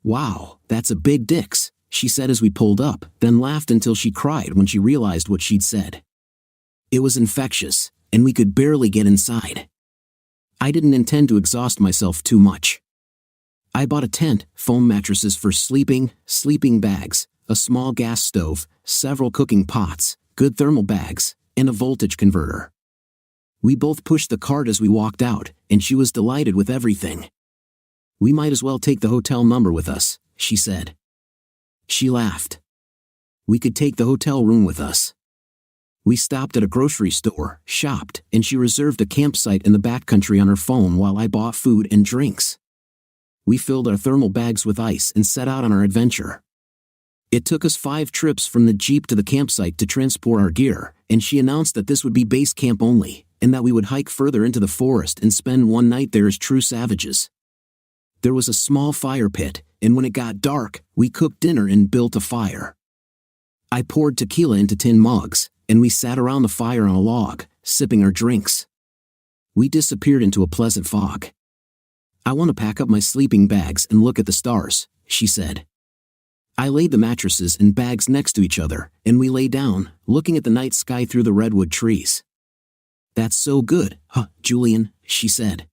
Wow, that's a big Dick's, she said as we pulled up, then laughed until she cried when she realized what she'd said. It was infectious, and we could barely get inside. I didn't intend to exhaust myself too much. I bought a tent, foam mattresses for sleeping bags, a small gas stove, several cooking pots, good thermal bags, and a voltage converter. We both pushed the cart as we walked out, and she was delighted with everything. We might as well take the hotel number with us, she said. She laughed. We could take the hotel room with us. We stopped at a grocery store, shopped, and she reserved a campsite in the backcountry on her phone while I bought food and drinks. We filled our thermal bags with ice and set out on our adventure. It took us 5 trips from the Jeep to the campsite to transport our gear, and she announced that this would be base camp only, and that we would hike further into the forest and spend one night there as true savages. There was a small fire pit, and when it got dark, we cooked dinner and built a fire. I poured tequila into tin mugs, and we sat around the fire on a log, sipping our drinks. We disappeared into a pleasant fog. I want to pack up my sleeping bags and look at the stars, she said. I laid the mattresses and bags next to each other, and we lay down, looking at the night sky through the redwood trees. That's so good, huh, Julian, she said.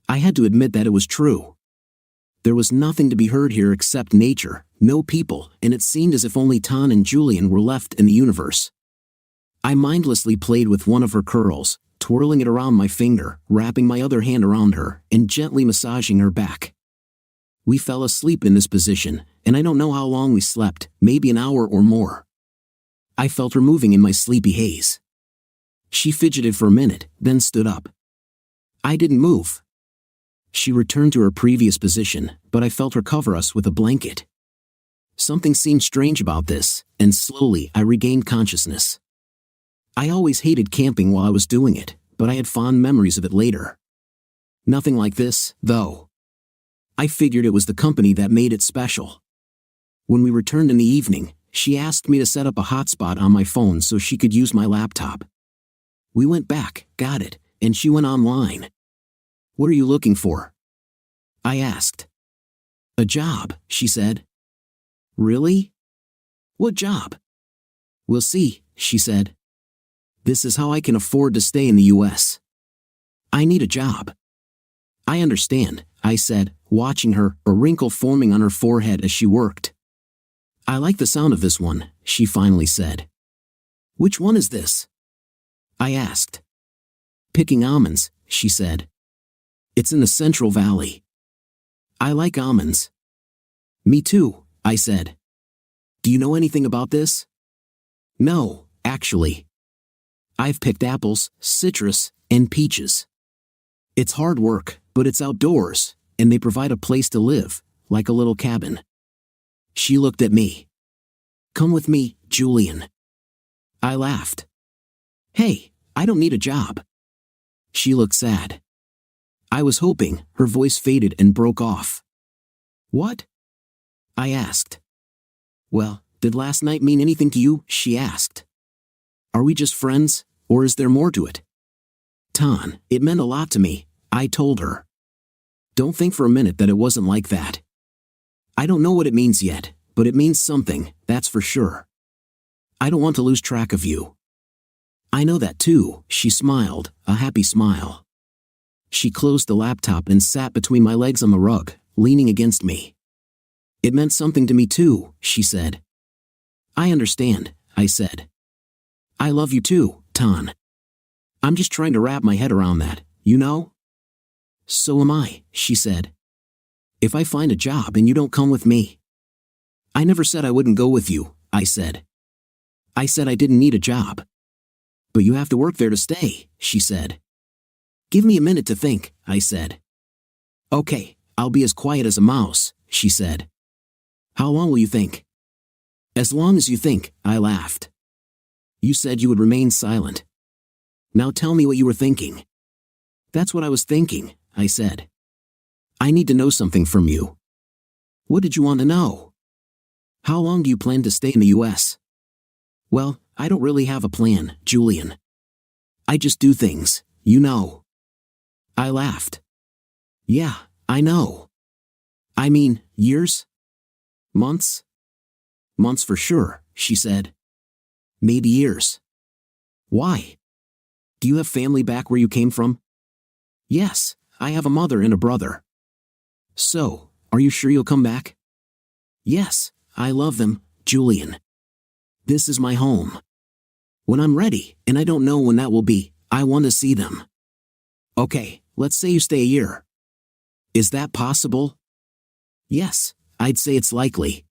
I had to admit that it was true. There was nothing to be heard here except nature, no people, and it seemed as if only Tan and Julian were left in the universe. I mindlessly played with one of her curls, twirling it around my finger, wrapping my other hand around her, and gently massaging her back. We fell asleep in this position, and I don't know how long we slept, maybe an hour or more. I felt her moving in my sleepy haze. She fidgeted for a minute, then stood up. I didn't move. She returned to her previous position, but I felt her cover us with a blanket. Something seemed strange about this, and slowly I regained consciousness. I always hated camping while I was doing it, but I had fond memories of it later. Nothing like this, though. I figured it was the company that made it special. When we returned in the evening, she asked me to set up a hotspot on my phone so she could use my laptop. We went back, got it, and she went online. What are you looking for? I asked. A job, she said. Really? What job? We'll see, she said. This is how I can afford to stay in the US. I need a job. I understand, I said, watching her, a wrinkle forming on her forehead as she worked. I like the sound of this one, she finally said. Which one is this? I asked. Picking almonds, she said. It's in the Central Valley. I like almonds. Me too, I said. Do you know anything about this? No, actually. I've picked apples, citrus, and peaches. It's hard work, but it's outdoors, and they provide a place to live, like a little cabin. She looked at me. Come with me, Julian. I laughed. Hey, I don't need a job. She looked sad. I was hoping, her voice faded and broke off. What? I asked. Well, did last night mean anything to you? She asked. Are we just friends, or is there more to it? Tan, it meant a lot to me, I told her. Don't think for a minute that it wasn't like that. I don't know what it means yet, but it means something, that's for sure. I don't want to lose track of you. I know that too, she smiled, a happy smile. She closed the laptop and sat between my legs on the rug, leaning against me. It meant something to me too, she said. I understand, I said. I love you too, Tan. I'm just trying to wrap my head around that, you know? So am I, she said. If I find a job and you don't come with me. I never said I wouldn't go with you, I said. I said I didn't need a job. But you have to work there to stay, she said. Give me a minute to think, I said. Okay, I'll be as quiet as a mouse, she said. How long will you think? As long as you think, I laughed. You said you would remain silent. Now tell me what you were thinking. That's what I was thinking, I said. I need to know something from you. What did you want to know? How long do you plan to stay in the US? Well, I don't really have a plan, Julian. I just do things, you know. I laughed. Yeah, I know. I mean, years? Months? Months for sure, she said. Maybe years. Why? Do you have family back where you came from? Yes, I have a mother and a brother. So, are you sure you'll come back? Yes, I love them, Julian. This is my home. When I'm ready, and I don't know when that will be, I want to see them. Okay, let's say you stay a year. Is that possible? Yes, I'd say it's likely.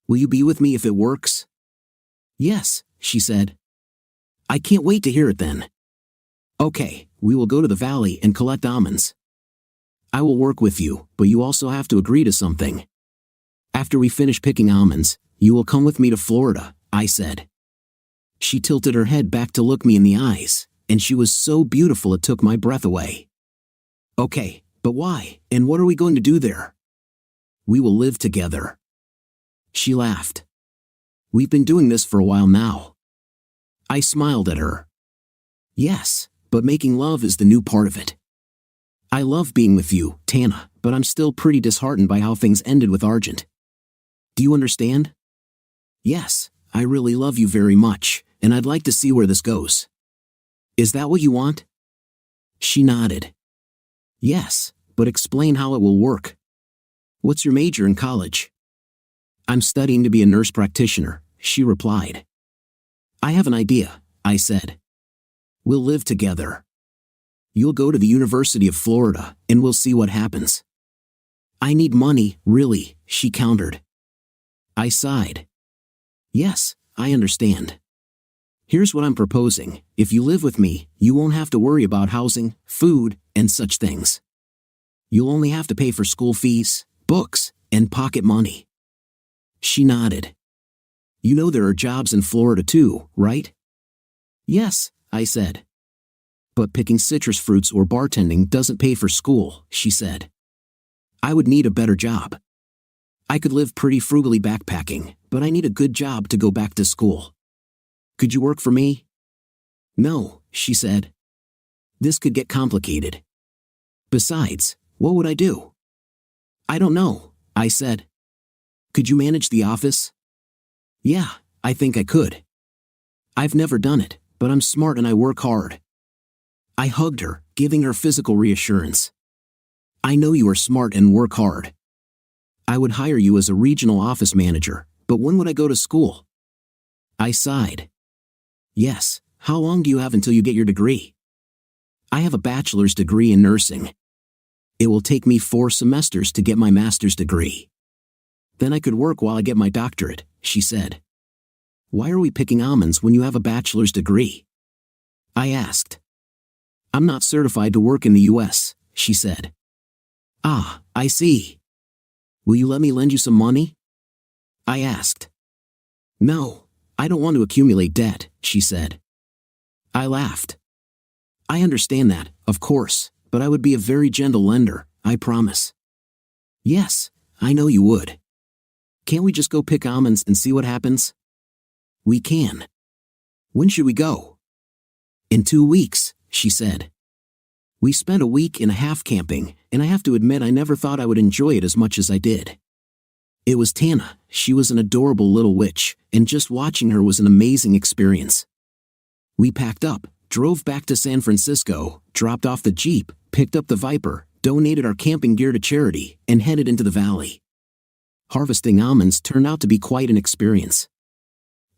Will you be with me if it works? Yes, she said. I can't wait to hear it then. Okay, we will go to the valley and collect almonds. I will work with you, but you also have to agree to something. After we finish picking almonds, you will come with me to Florida, I said. She tilted her head back to look me in the eyes, and she was so beautiful it took my breath away. Okay, but why, and what are we going to do there? We will live together. She laughed. We've been doing this for a while now. I smiled at her. Yes, but making love is the new part of it. I love being with you, Tana, but I'm still pretty disheartened by how things ended with Argent. Do you understand? Yes, I really love you very much, and I'd like to see where this goes. Is that what you want? She nodded. Yes, but explain how it will work. What's your major in college? I'm studying to be a nurse practitioner, she replied. I have an idea, I said. We'll live together. You'll go to the University of Florida, and we'll see what happens. I need money, really, she countered. I sighed. Yes, I understand. Here's what I'm proposing. If you live with me, you won't have to worry about housing, food, and such things. You'll only have to pay for school fees, books, and pocket money. She nodded. You know there are jobs in Florida too, right? Yes, I said. But picking citrus fruits or bartending doesn't pay for school, she said. I would need a better job. I could live pretty frugally backpacking, but I need a good job to go back to school. Could you work for me? No, she said. This could get complicated. Besides, what would I do? I don't know, I said. Could you manage the office? Yeah, I think I could. I've never done it, but I'm smart and I work hard. I hugged her, giving her physical reassurance. I know you are smart and work hard. I would hire you as a regional office manager, but when would I go to school? I sighed. Yes, how long do you have until you get your degree? I have a bachelor's degree in nursing. It will take me 4 semesters to get my master's degree. Then I could work while I get my doctorate, she said. Why are we picking almonds when you have a bachelor's degree? I asked. I'm not certified to work in the US, she said. Ah, I see. Will you let me lend you some money? I asked. No, I don't want to accumulate debt, she said. I laughed. I understand that, of course, but I would be a very gentle lender, I promise. Yes, I know you would. Can't we just go pick almonds and see what happens? We can. When should we go? In 2 weeks, she said. We spent a week and a half camping, and I have to admit I never thought I would enjoy it as much as I did. It was Tana. She was an adorable little witch, and just watching her was an amazing experience. We packed up, drove back to San Francisco, dropped off the Jeep, picked up the Viper, donated our camping gear to charity, and headed into the valley. Harvesting almonds turned out to be quite an experience.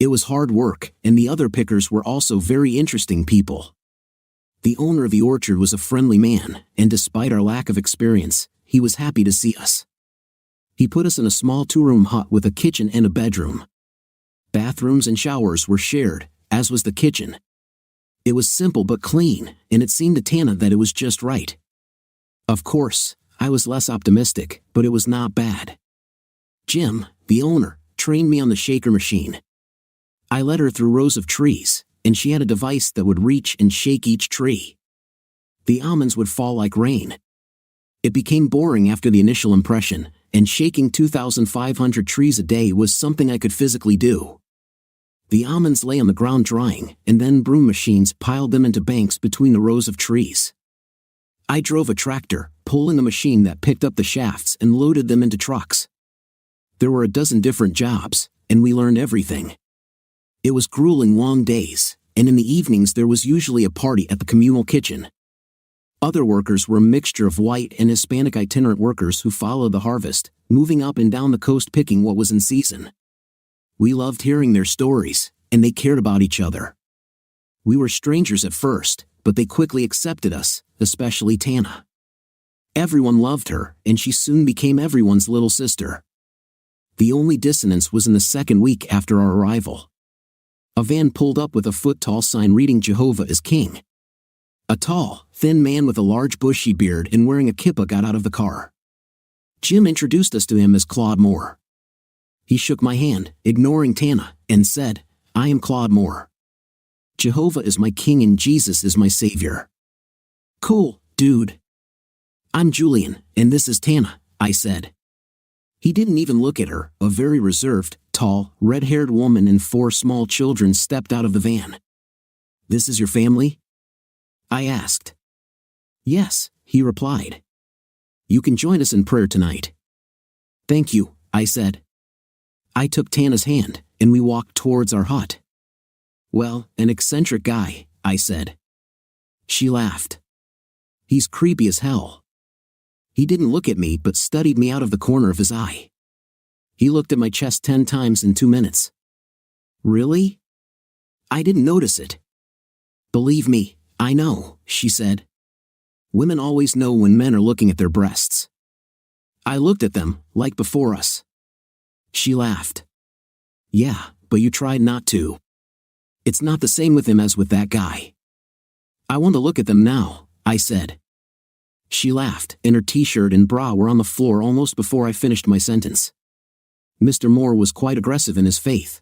It was hard work, and the other pickers were also very interesting people. The owner of the orchard was a friendly man, and despite our lack of experience, he was happy to see us. He put us in a small 2-room hut with a kitchen and a bedroom. Bathrooms and showers were shared, as was the kitchen. It was simple but clean, and it seemed to Tana that it was just right. Of course, I was less optimistic, but it was not bad. Jim, the owner, trained me on the shaker machine. I led her through rows of trees, and she had a device that would reach and shake each tree. The almonds would fall like rain. It became boring after the initial impression, and shaking 2,500 trees a day was something I could physically do. The almonds lay on the ground drying, and then broom machines piled them into banks between the rows of trees. I drove a tractor, pulling a machine that picked up the shafts and loaded them into trucks. There were a dozen different jobs, and we learned everything. It was grueling long days, and in the evenings there was usually a party at the communal kitchen. Other workers were a mixture of white and Hispanic itinerant workers who followed the harvest, moving up and down the coast picking what was in season. We loved hearing their stories, and they cared about each other. We were strangers at first, but they quickly accepted us, especially Tana. Everyone loved her, and she soon became everyone's little sister. The only dissonance was in the second week after our arrival. A van pulled up with a foot-tall sign reading Jehovah is King. A tall, thin man with a large bushy beard and wearing a kippah got out of the car. Jim introduced us to him as Claude Moore. He shook my hand, ignoring Tana, and said, "I am Claude Moore. Jehovah is my king and Jesus is my savior." "Cool, dude." "I'm Julian, and this is Tana," I said. He didn't even look at her. A very reserved, tall, red-haired woman and 4 small children stepped out of the van. "This is your family?" I asked. "Yes," he replied. "You can join us in prayer tonight." "Thank you," I said. I took Tana's hand, and we walked towards our hut. "Well, an eccentric guy," I said. She laughed. "He's creepy as hell." He didn't look at me but studied me out of the corner of his eye. He looked at my chest 10 times in 2 minutes. "Really?" I didn't notice it. "Believe me, I know," she said. "Women always know when men are looking at their breasts." I looked at them, like before us. She laughed. "Yeah, but you tried not to. It's not the same with him as with that guy." "I want to look at them now," I said. She laughed, and her t-shirt and bra were on the floor almost before I finished my sentence. Mr. Moore was quite aggressive in his faith.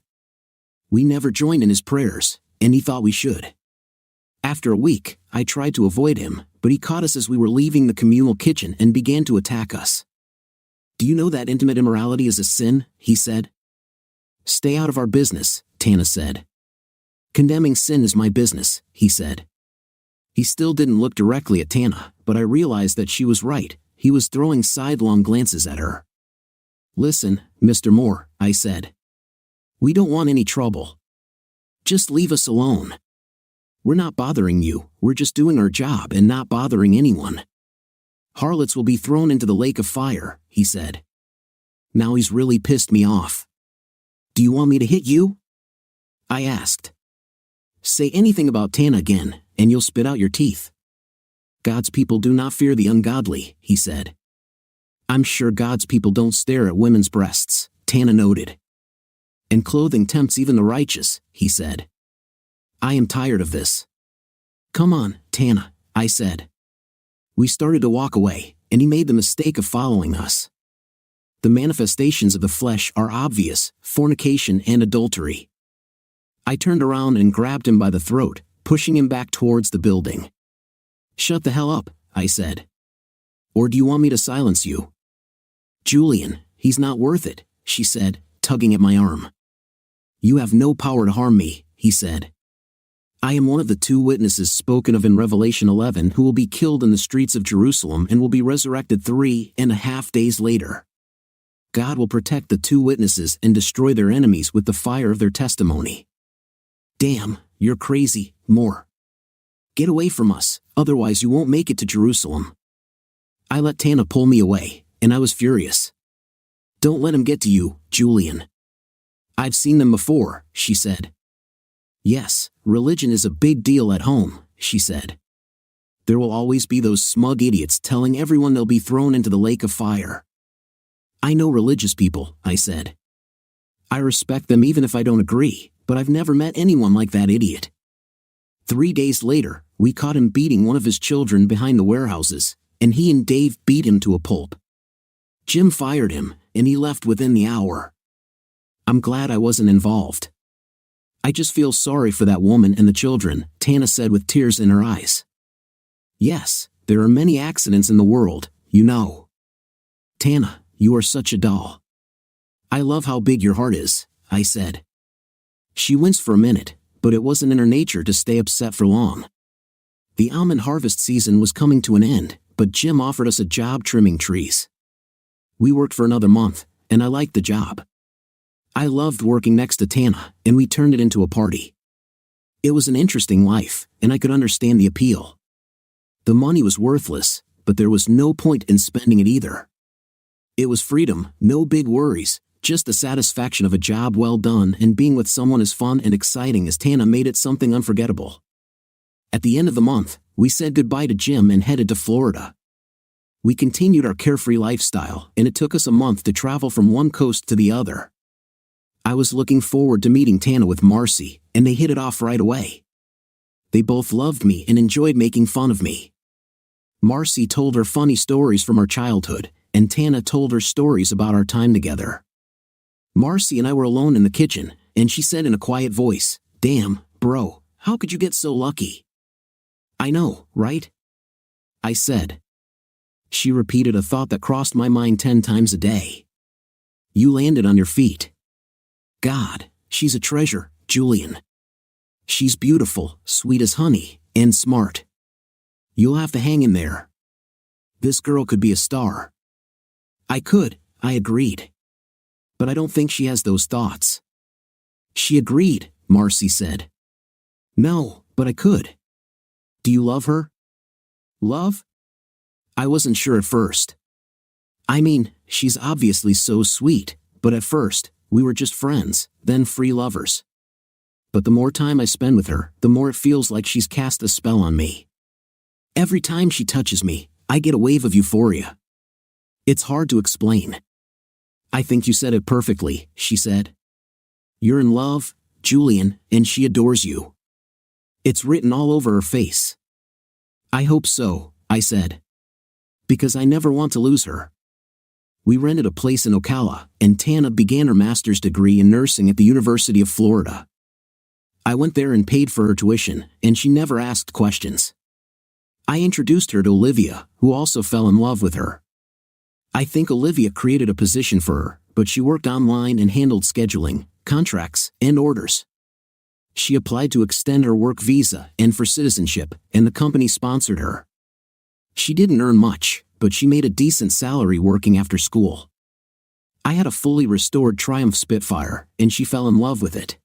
We never joined in his prayers, and he thought we should. After a week, I tried to avoid him, but he caught us as we were leaving the communal kitchen and began to attack us. "Do you know that intimate immorality is a sin?" he said. "Stay out of our business," Tana said. "Condemning sin is my business," he said. He still didn't look directly at Tana, but I realized that she was right. He was throwing sidelong glances at her. "Listen, Mr. Moore," I said. "We don't want any trouble. Just leave us alone. We're not bothering you, we're just doing our job and not bothering anyone." "Harlots will be thrown into the lake of fire," he said. Now he's really pissed me off. "Do you want me to hit you?" I asked. "Say anything about Tana again, and you'll spit out your teeth." "God's people do not fear the ungodly," he said. "I'm sure God's people don't stare at women's breasts," Tana noted. "And clothing tempts even the righteous," he said. "I am tired of this." "Come on, Tana," I said. We started to walk away, and he made the mistake of following us. The manifestations of the flesh are obvious: fornication and adultery. I turned around and grabbed him by the throat, pushing him back towards the building. "Shut the hell up," I said. "Or do you want me to silence you?" "Julian, he's not worth it," she said, tugging at my arm. You have no power to harm me, he said. I am one of the 2 witnesses spoken of in Revelation 11 who will be killed in the streets of Jerusalem and will be resurrected 3.5 days later. God will protect the 2 witnesses and destroy their enemies with the fire of their testimony. Damn, you're crazy, Moore. Get away from us, otherwise you won't make it to Jerusalem. I let Tana pull me away, and I was furious. Don't let him get to you, Julian. I've seen them before, she said. Yes, religion is a big deal at home, she said. There will always be those smug idiots telling everyone they'll be thrown into the lake of fire. I know religious people, I said. I respect them even if I don't agree, but I've never met anyone like that idiot. 3 days later, we caught him beating one of his children behind the warehouses, and he and Dave beat him to a pulp. Jim fired him, and he left within the hour. I'm glad I wasn't involved. I just feel sorry for that woman and the children, Tana said with tears in her eyes. Yes, there are many accidents in the world, you know. Tana, you are such a doll. I love how big your heart is, I said. She winced for a minute, but it wasn't in her nature to stay upset for long. The almond harvest season was coming to an end, but Jim offered us a job trimming trees. We worked for another month, and I liked the job. I loved working next to Tana, and we turned it into a party. It was an interesting life, and I could understand the appeal. The money was worthless, but there was no point in spending it either. It was freedom, no big worries, just the satisfaction of a job well done and being with someone as fun and exciting as Tana made it something unforgettable. At the end of the month, we said goodbye to Jim and headed to Florida. We continued our carefree lifestyle, and it took us a month to travel from one coast to the other. I was looking forward to meeting Tana with Marcy, and they hit it off right away. They both loved me and enjoyed making fun of me. Marcy told her funny stories from our childhood, and Tana told her stories about our time together. Marcy and I were alone in the kitchen, and she said in a quiet voice, "Damn, bro, how could you get so lucky?" "I know, right?" I said. She repeated a thought that crossed my mind 10 times a day. "You landed on your feet. God, she's a treasure, Julian. She's beautiful, sweet as honey, and smart. You'll have to hang in there. This girl could be a star." I agreed. But I don't think she has those thoughts. She agreed, Marcy said. No, but I could. Do you love her? Love? I wasn't sure at first. I mean, she's obviously so sweet, but at first, we were just friends, then free lovers. But the more time I spend with her, the more it feels like she's cast a spell on me. Every time she touches me, I get a wave of euphoria. It's hard to explain. I think you said it perfectly, she said. You're in love, Julian, and she adores you. It's written all over her face. I hope so, I said. Because I never want to lose her. We rented a place in Ocala, and Tana began her master's degree in nursing at the University of Florida. I went there and paid for her tuition, and she never asked questions. I introduced her to Olivia, who also fell in love with her. I think Olivia created a position for her, but she worked online and handled scheduling, contracts, and orders. She applied to extend her work visa and for citizenship, and the company sponsored her. She didn't earn much, but she made a decent salary working after school. I had a fully restored Triumph Spitfire, and she fell in love with it.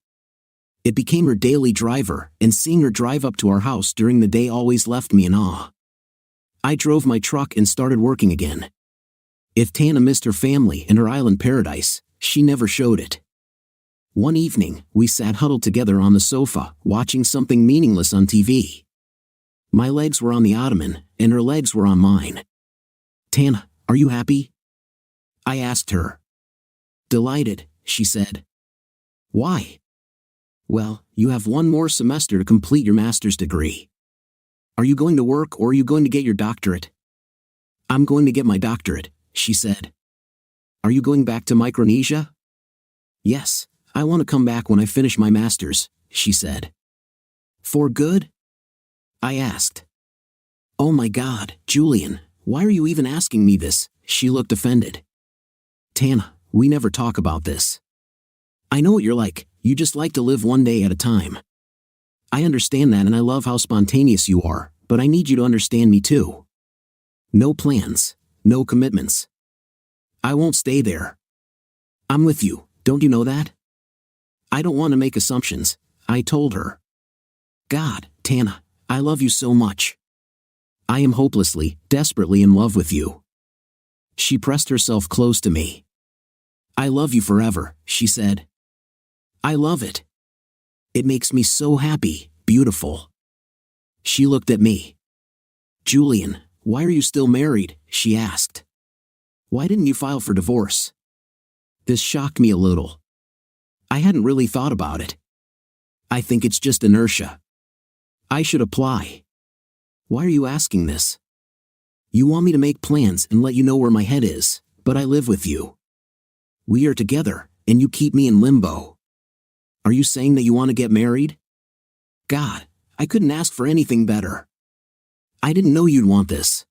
It became her daily driver, and seeing her drive up to our house during the day always left me in awe. I drove my truck and started working again. If Tana missed her family and her island paradise, she never showed it. One evening, we sat huddled together on the sofa, watching something meaningless on TV. My legs were on the ottoman, and her legs were on mine. Tana, are you happy? I asked her. Delighted, she said. Why? Well, you have one more semester to complete your master's degree. Are you going to work or are you going to get your doctorate? I'm going to get my doctorate, she said. Are you going back to Micronesia? Yes, I want to come back when I finish my master's, she said. For good? I asked. Oh my God, Julian, why are you even asking me this? She looked offended. Tana, we never talk about this. I know what you're like, you just like to live one day at a time. I understand that and I love how spontaneous you are, but I need you to understand me too. No plans, no commitments. I won't stay there. I'm with you, don't you know that? I don't want to make assumptions, I told her. God, Tana, I love you so much. I am hopelessly, desperately in love with you. She pressed herself close to me. I love you forever, she said. I love it. It makes me so happy, beautiful. She looked at me. Julian, why are you still married? She asked. Why didn't you file for divorce? This shocked me a little. I hadn't really thought about it. I think it's just inertia. I should apply. Why are you asking this? You want me to make plans and let you know where my head is, but I live with you. We are together, and you keep me in limbo. Are you saying that you want to get married? God, I couldn't ask for anything better. I didn't know you'd want this.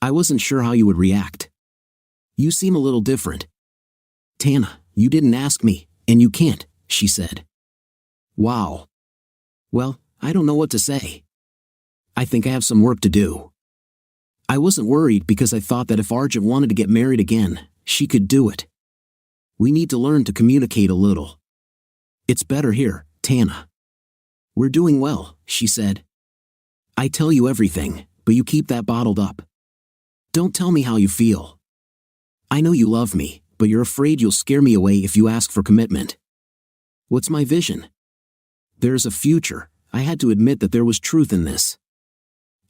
I wasn't sure how you would react. You seem a little different. Tana, you didn't ask me, and you can't, she said. Wow. Well, I don't know what to say. I think I have some work to do. I wasn't worried because I thought that if Arjun wanted to get married again, she could do it. We need to learn to communicate a little. It's better here, Tana. We're doing well, she said. I tell you everything, but you keep that bottled up. Don't tell me how you feel. I know you love me, but you're afraid you'll scare me away if you ask for commitment. What's my vision? There's a future. I had to admit that there was truth in this.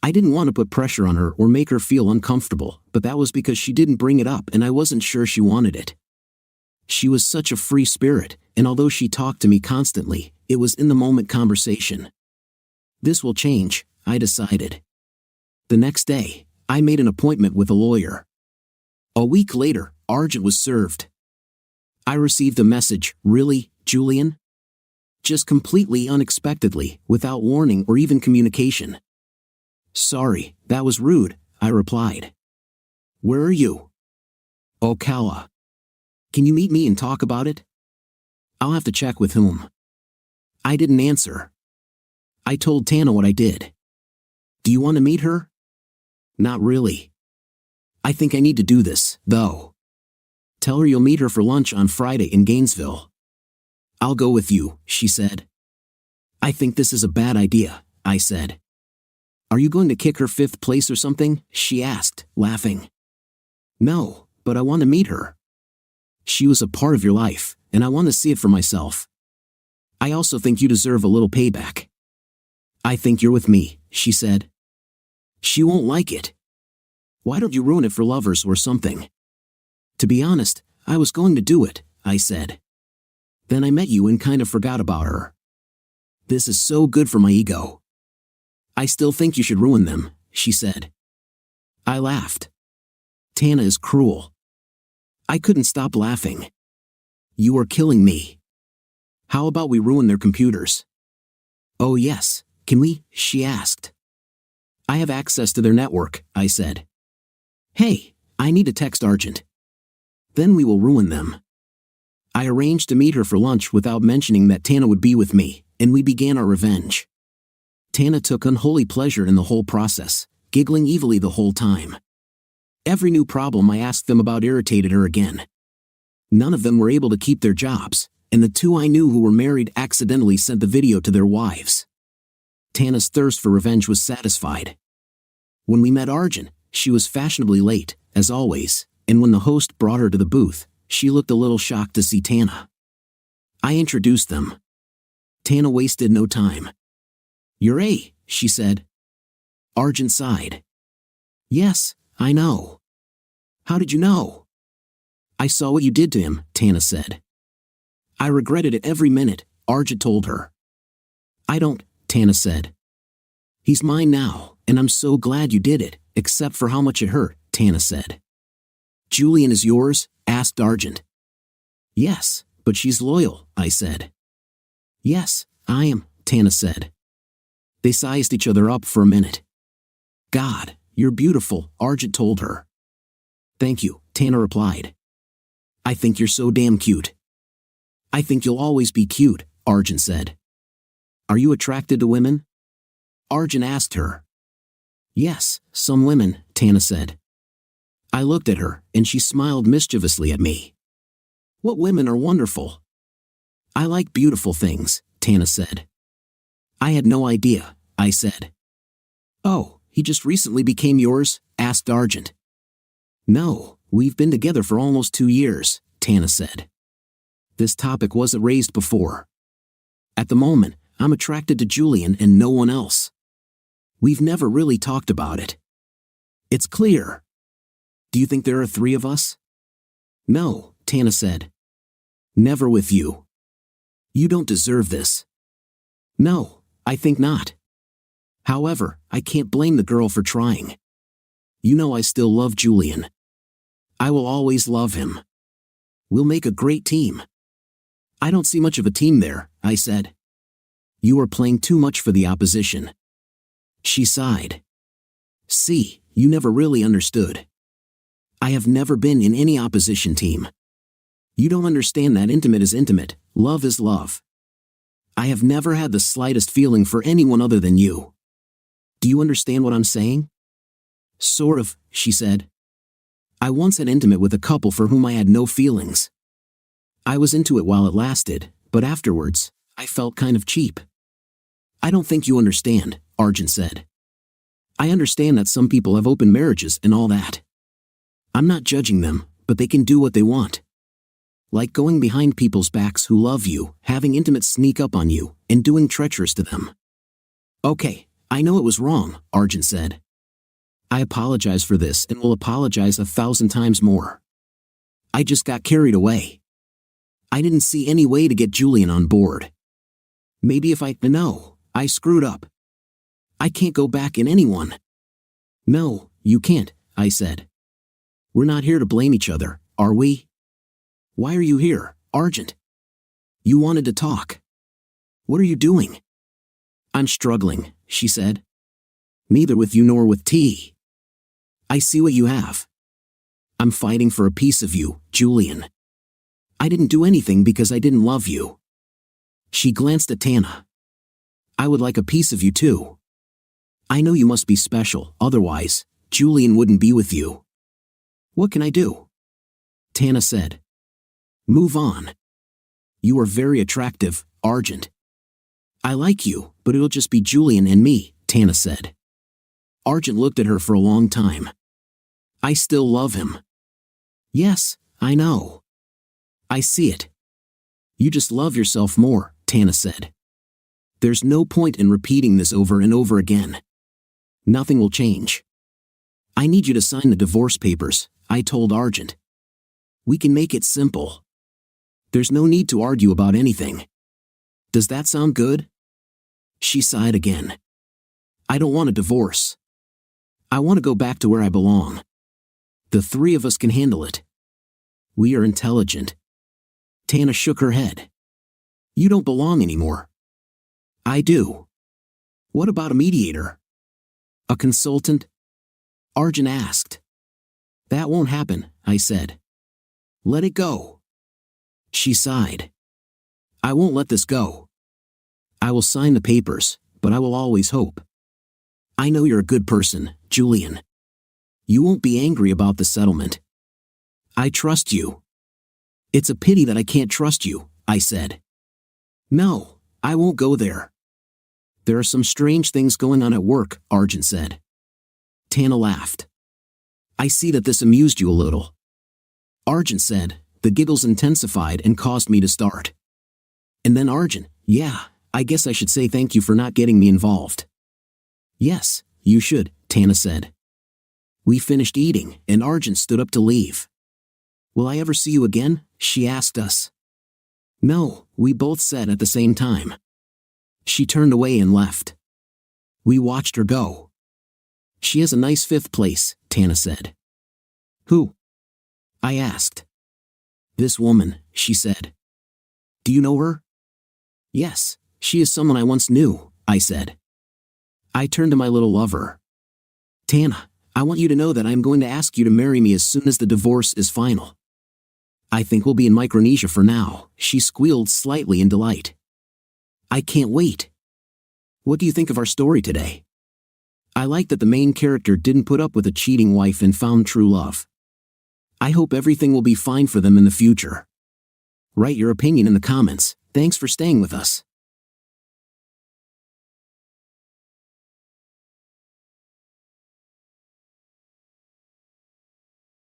I didn't want to put pressure on her or make her feel uncomfortable, but that was because she didn't bring it up and I wasn't sure she wanted it. She was such a free spirit, and although she talked to me constantly, it was in-the-moment conversation. This will change, I decided. The next day, I made an appointment with a lawyer. A week later, Arjun was served. I received a message, really, Julian? Just completely unexpectedly, without warning or even communication. Sorry, that was rude, I replied. Where are you? Ocala. Can you meet me and talk about it? I'll have to check with whom. I didn't answer. I told Tana what I did. Do you want to meet her? Not really. I think I need to do this, though. Tell her you'll meet her for lunch on Friday in Gainesville. I'll go with you, she said. I think this is a bad idea, I said. Are you going to kick her 5th place or something? She asked, laughing. No, but I want to meet her. She was a part of your life, and I want to see it for myself. I also think you deserve a little payback. I think you're with me, she said. She won't like it. Why don't you ruin it for lovers or something? To be honest, I was going to do it, I said. Then I met you and kind of forgot about her. This is so good for my ego. I still think you should ruin them, she said. I laughed. Tana is cruel. I couldn't stop laughing. You are killing me. How about we ruin their computers? Oh yes, can we? She asked. I have access to their network, I said. Hey, I need to text Arjun. Then we will ruin them. I arranged to meet her for lunch without mentioning that Tana would be with me, and we began our revenge. Tana took unholy pleasure in the whole process, giggling evilly the whole time. Every new problem I asked them about irritated her again. None of them were able to keep their jobs, and the 2 I knew who were married accidentally sent the video to their wives. Tana's thirst for revenge was satisfied. When we met Arjun, she was fashionably late, as always, and when the host brought her to the booth, she looked a little shocked to see Tana. I introduced them. Tana wasted no time. You're A, she said. Arjun sighed. Yes, I know. How did you know? I saw what you did to him, Tana said. I regretted it every minute, Arjun told her. I don't, Tana said. He's mine now, and I'm so glad you did it, except for how much it hurt, Tana said. Julian is yours? Asked Arjun. Yes, but she's loyal, I said. Yes, I am, Tana said. They sized each other up for a minute. God, you're beautiful, Arjun told her. Thank you, Tana replied. I think you're so damn cute. I think you'll always be cute, Arjun said. Are you attracted to women? Arjun asked her. Yes, some women, Tana said. I looked at her, and she smiled mischievously at me. What women are wonderful. I like beautiful things, Tana said. I had no idea, I said. Oh, he just recently became yours? Asked Arjun. No, we've been together for almost 2 years, Tana said. This topic wasn't raised before. At the moment, I'm attracted to Julian and no one else. We've never really talked about it. It's clear. Do you think there are 3 of us? No, Tana said. Never with you. You don't deserve this. No, I think not. However, I can't blame the girl for trying. You know I still love Julian. I will always love him. We'll make a great team. I don't see much of a team there, I said. You are playing too much for the opposition. She sighed. See, you never really understood. I have never been in any opposition team. You don't understand that intimate is intimate, love is love. I have never had the slightest feeling for anyone other than you. Do you understand what I'm saying? Sort of, she said. I once had intimate with a couple for whom I had no feelings. I was into it while it lasted, but afterwards, I felt kind of cheap. I don't think you understand, Arjun said. I understand that some people have open marriages and all that. I'm not judging them, but they can do what they want. Like going behind people's backs who love you, having intimates sneak up on you, and doing treacherous to them. Okay, I know it was wrong, Arjun said. I apologize for this and will apologize 1,000 times more. I just got carried away. I didn't see any way to get Julian on board. Maybe if No, I screwed up. I can't go back in anyone. No, you can't, I said. We're not here to blame each other, are we? Why are you here, Arjun? You wanted to talk. What are you doing? I'm struggling, she said. Neither with you nor with T. I see what you have. I'm fighting for a piece of you, Julian. I didn't do anything because I didn't love you. She glanced at Tana. I would like a piece of you too. I know you must be special, otherwise, Julian wouldn't be with you. What can I do? Tana said. Move on. You are very attractive, Arjun. I like you, but it'll just be Julian and me, Tana said. Arjun looked at her for a long time. I still love him. Yes, I know. I see it. You just love yourself more, Tana said. There's no point in repeating this over and over again. Nothing will change. I need you to sign the divorce papers, I told Arjun. We can make it simple. There's no need to argue about anything. Does that sound good? She sighed again. I don't want a divorce. I want to go back to where I belong. The 3 of us can handle it. We are intelligent. Tana shook her head. You don't belong anymore. I do. What about a mediator? A consultant? Arjun asked. That won't happen, I said. Let it go. She sighed. I won't let this go. I will sign the papers, but I will always hope. I know you're a good person, Julian. You won't be angry about the settlement. I trust you. It's a pity that I can't trust you, I said. No, I won't go there. There are some strange things going on at work, Arjun said. Tana laughed. I see that this amused you a little. Arjun said. The giggles intensified and caused me to start. And then Arjun, yeah, I guess I should say thank you for not getting me involved. Yes, you should, Tana said. We finished eating, and Arjun stood up to leave. Will I ever see you again? She asked us. No, we both said at the same time. She turned away and left. We watched her go. She has a nice 5th place, Tana said. Who? I asked. This woman, she said. Do you know her? Yes, she is someone I once knew, I said. I turned to my little lover. Tana, I want you to know that I am going to ask you to marry me as soon as the divorce is final. I think we'll be in Micronesia for now, she squealed slightly in delight. I can't wait. What do you think of our story today? I like that the main character didn't put up with a cheating wife and found true love. I hope everything will be fine for them in the future. Write your opinion in the comments. Thanks for staying with us.